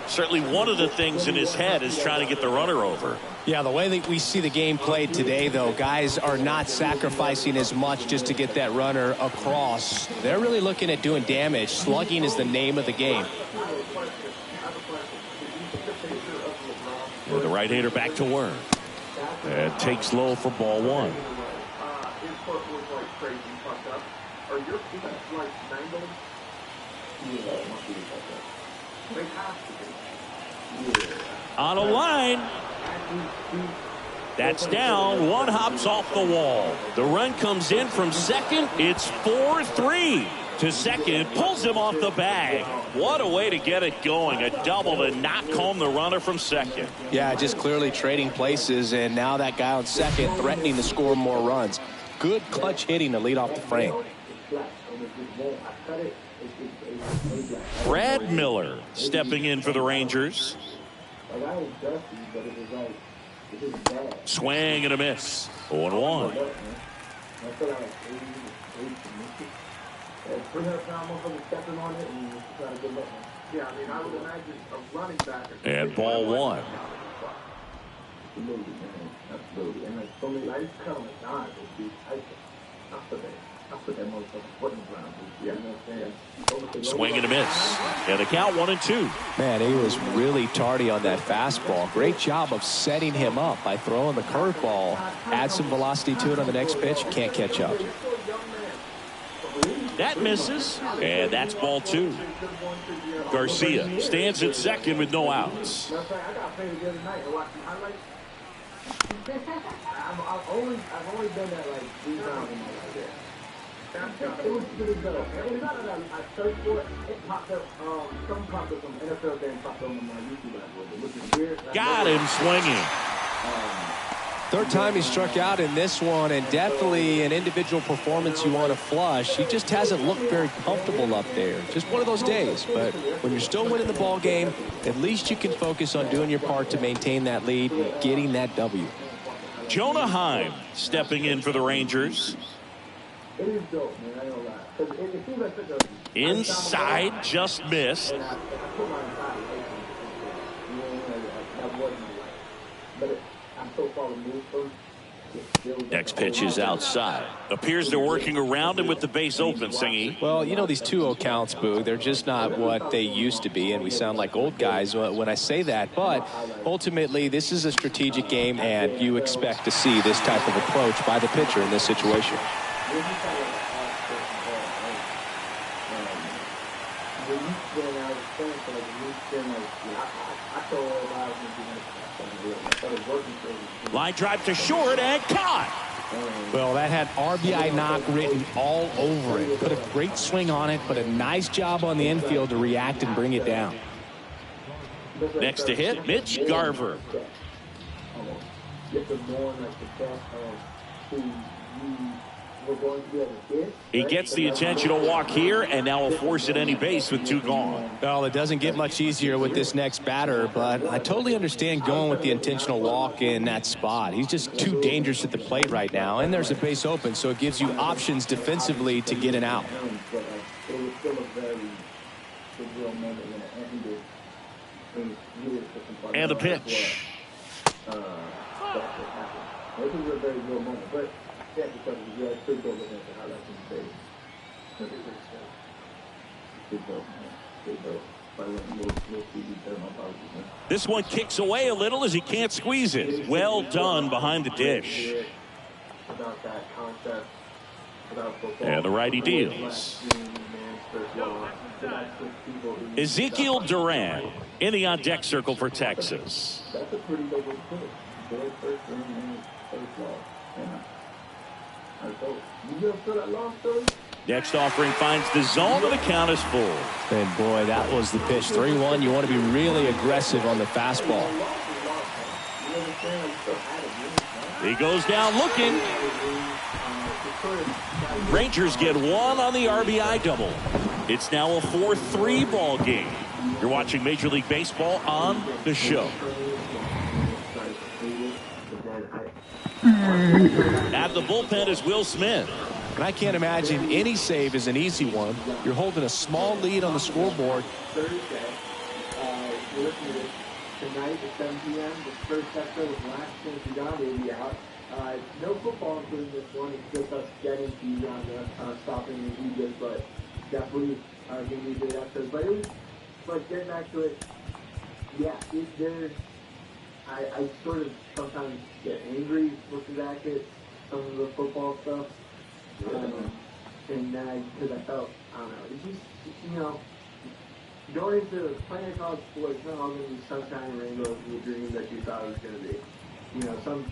certainly one of the things in his head is trying to get the runner over. Yeah, the way that we see the game played today, though, guys are not sacrificing as much just to get that runner across. They're really looking at doing damage. Slugging is the name of the game. And the right-hander back to work. And takes low for ball one. Are your feet like mangled? They have to be. On a line. That's down. One hops off the wall. The run comes in from second. It's 4-3 to second. Pulls him off the bag. What a way to get it going. A double to knock home the runner from second. Yeah, just clearly trading places, and now that guy on second threatening to score more runs. Good clutch hitting to lead off the frame. Brad Miller stepping in for the Rangers. Swing and a miss. 0-1. Yeah, I mean, I would imagine a running back. And ball one. Absolutely. And like so many, like it's kind of like God, dude. I put that motherfucking foot in the ground, dude. You know what I'm saying? Swing and a miss. And the count 1-2. Man, he was really tardy on that fastball. Great job of setting him up by throwing the curveball. Add some velocity to it on the next pitch. Can't catch up. That misses. And that's ball two. Garcia stands at second with no outs. I got paid the other night and watched the highlights. I've only done that like 3 times in my life. It was pretty good. It's not that I searched for it. It popped up. Some popped up from NFL game popped up on my YouTube app, which is weird. Got him swinging. Third time he struck out in this one, and definitely an individual performance you want to flush. He just hasn't looked very comfortable up there. Just one of those days. But when you're still winning the ball game, at least you can focus on doing your part to maintain that lead and getting that W. Jonah Heim stepping in for the Rangers. It is dope, man. I ain't gonna lie. It seems like such a Inside, just missed. and I put my entire life into it. You know, that wasn't my life. But I'm so far removed from Next pitch is outside. Appears they're working around him with the base open, Singy. Well, you know, these 2-0 counts, Boo, they're just not what they used to be, and we sound like old guys when I say that. But ultimately, this is a strategic game, and you expect to see this type of approach by the pitcher in this situation. Line drive to short and caught. Well, that had RBI knock written all over it. Put a great swing on it, but a nice job on the infield to react and bring it down. Next to hit, Mitch Garver. He gets the intentional walk here, and now will force at any base with 2 gone. Well, it doesn't get much easier with this next batter, but I totally understand going with the intentional walk in that spot. He's just too dangerous at the plate right now, and there's a base open, so it gives you options defensively to get an out. And the pitch. This is a very real moment, but yeah, because we are pretty good with it, I like to say. This one kicks away a little as he can't squeeze it. Well done behind the dish. And the righty deals. Ezekiel Duran in the on-deck circle for Texas. That's a pretty big one. Next offering finds the zone, and the count is full. And boy, that was the pitch. 3-1. You want to be really aggressive on the fastball. He goes down looking. Rangers get 1 on the RBI double. It's now a 4-3 ball game. You're watching Major League Baseball on The Show. At the bullpen is Will Smith. And I can't imagine any save is an easy one. You're holding a small lead on the scoreboard. Thursday, tonight at 7 p.m. The first episode of Last Chance Uganda will be out. No football including this one. It's just us getting to Uganda, stopping the Egypt, but definitely going to be a good episode. But it was, like, getting back to it, yeah, I sort of sometimes get angry looking back at some of the football stuff. And then because I felt, I don't know, it's just, you know, going into playing college sports, not all going to be sunshine and rainbows and the dream that you thought it was going to be. You know, some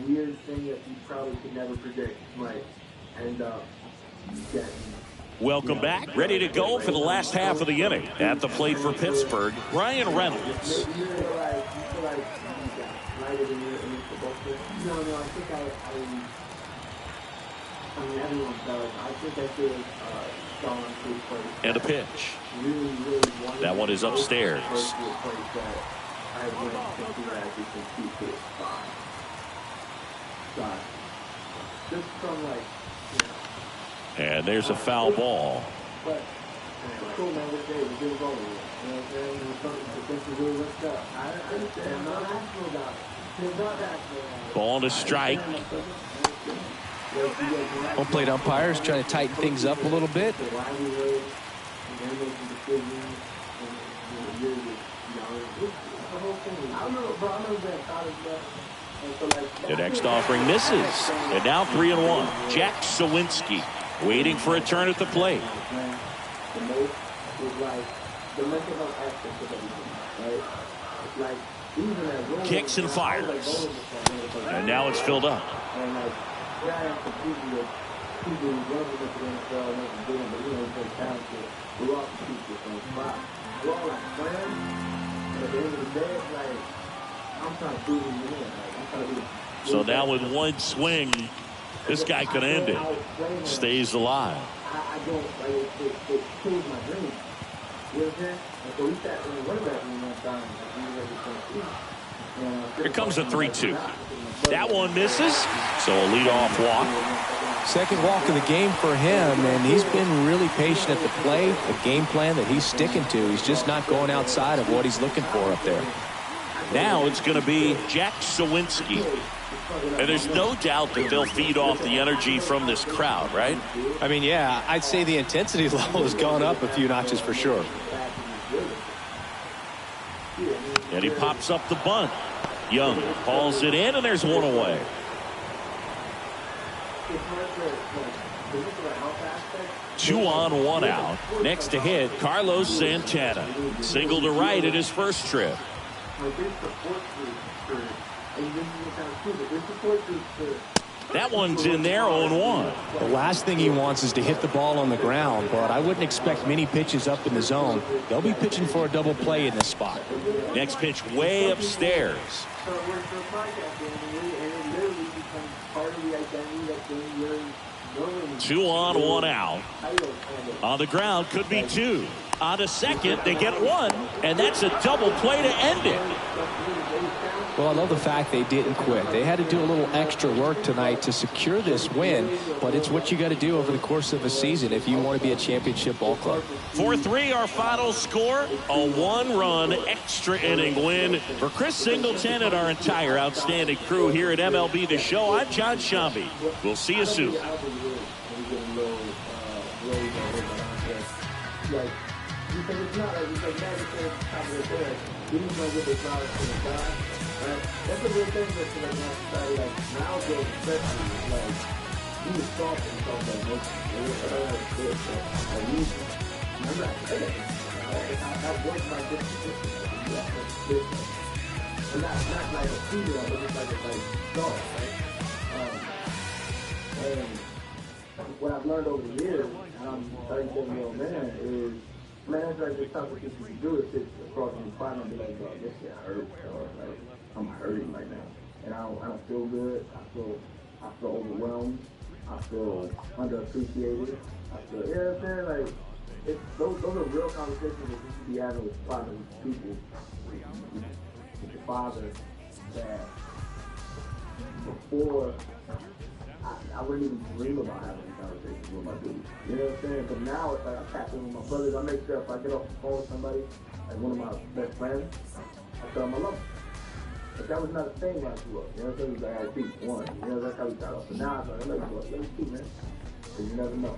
weird thing that you probably could never predict might end up getting. Welcome back. Ready to go for the last half of the inning. At the plate for Pittsburgh, Ryan Reynolds. No, I think I mean, everyone does. I think I should have gone to a place. And a pitch. Really wanted that one is upstairs. To a place that I wouldn't think that I could keep this spot. But just from, like, you know. And there's a foul ball. But it's cool, man. This day was good over. You know what I'm saying? It was something that this was really lift up. I understand. I'm not asking about it. Ball to strike. Home plate umpires trying to tighten things up a little bit. The next offering misses. And now 3-1. Jack Sawinski waiting for a turn at the plate. Kicks and fires. And now it's filled up. So now with one swing, this guy could end it. Stays alive. Here comes a 3-2. That one misses. So a leadoff walk. Second walk of the game for him, and he's been really patient at the plate. A game plan that he's sticking to. He's just not going outside of what he's looking for up there. Now it's going to be Jack Sawinski. And there's no doubt that they'll feed off the energy from this crowd, right? I mean, yeah, I'd say the intensity level has gone up a few notches for sure. And he pops up the bunt. Young hauls it in, and there's one away. Two on, one out. Next to hit, Carlos Santana. Single to right at his first trip. That one's in there, 0-1. The last thing he wants is to hit the ball on the ground, but I wouldn't expect many pitches up in the zone. They'll be pitching for a double play in this spot. Next pitch way upstairs. Two on, one out. On the ground, could be two. On to second, they get one, and that's a double play to end it. Well, I love the fact they didn't quit. They had to do a little extra work tonight to secure this win, but it's what you got to do over the course of a season if you want to be a championship ball club. 4-3 our final score, a one-run extra inning win for Chris Singleton and our entire outstanding crew here at MLB The Show. I'm Jon Sciambi. We'll see you soon. That's a real thing that's like nowadays, especially like he was soft and stuff like most. I'm not saying I work my different and not like a female, but just like soft, right? And what I've learned over the years, and I'm 37-year-old man, is man, that's like the toughest thing you can do is sit across from the fire and be like, "Bro, this shit hurts," or like, "I'm hurting right now," and I don't feel good. I feel overwhelmed. I feel underappreciated. I feel, you know what I'm saying? Like, those are real conversations that you should be having with father people, with your father, that before I wouldn't even dream about having these conversations with my dude. You know what I'm saying? But now it's like I tap in with my brothers. I make sure if I get off the phone with somebody, like one of my best friends, I tell them I love them. But that was not a thing when I grew up. You know what I'm saying? It was like, I beat one. You know, that's how we got off. But now it's like, let me see, man. Because you never know.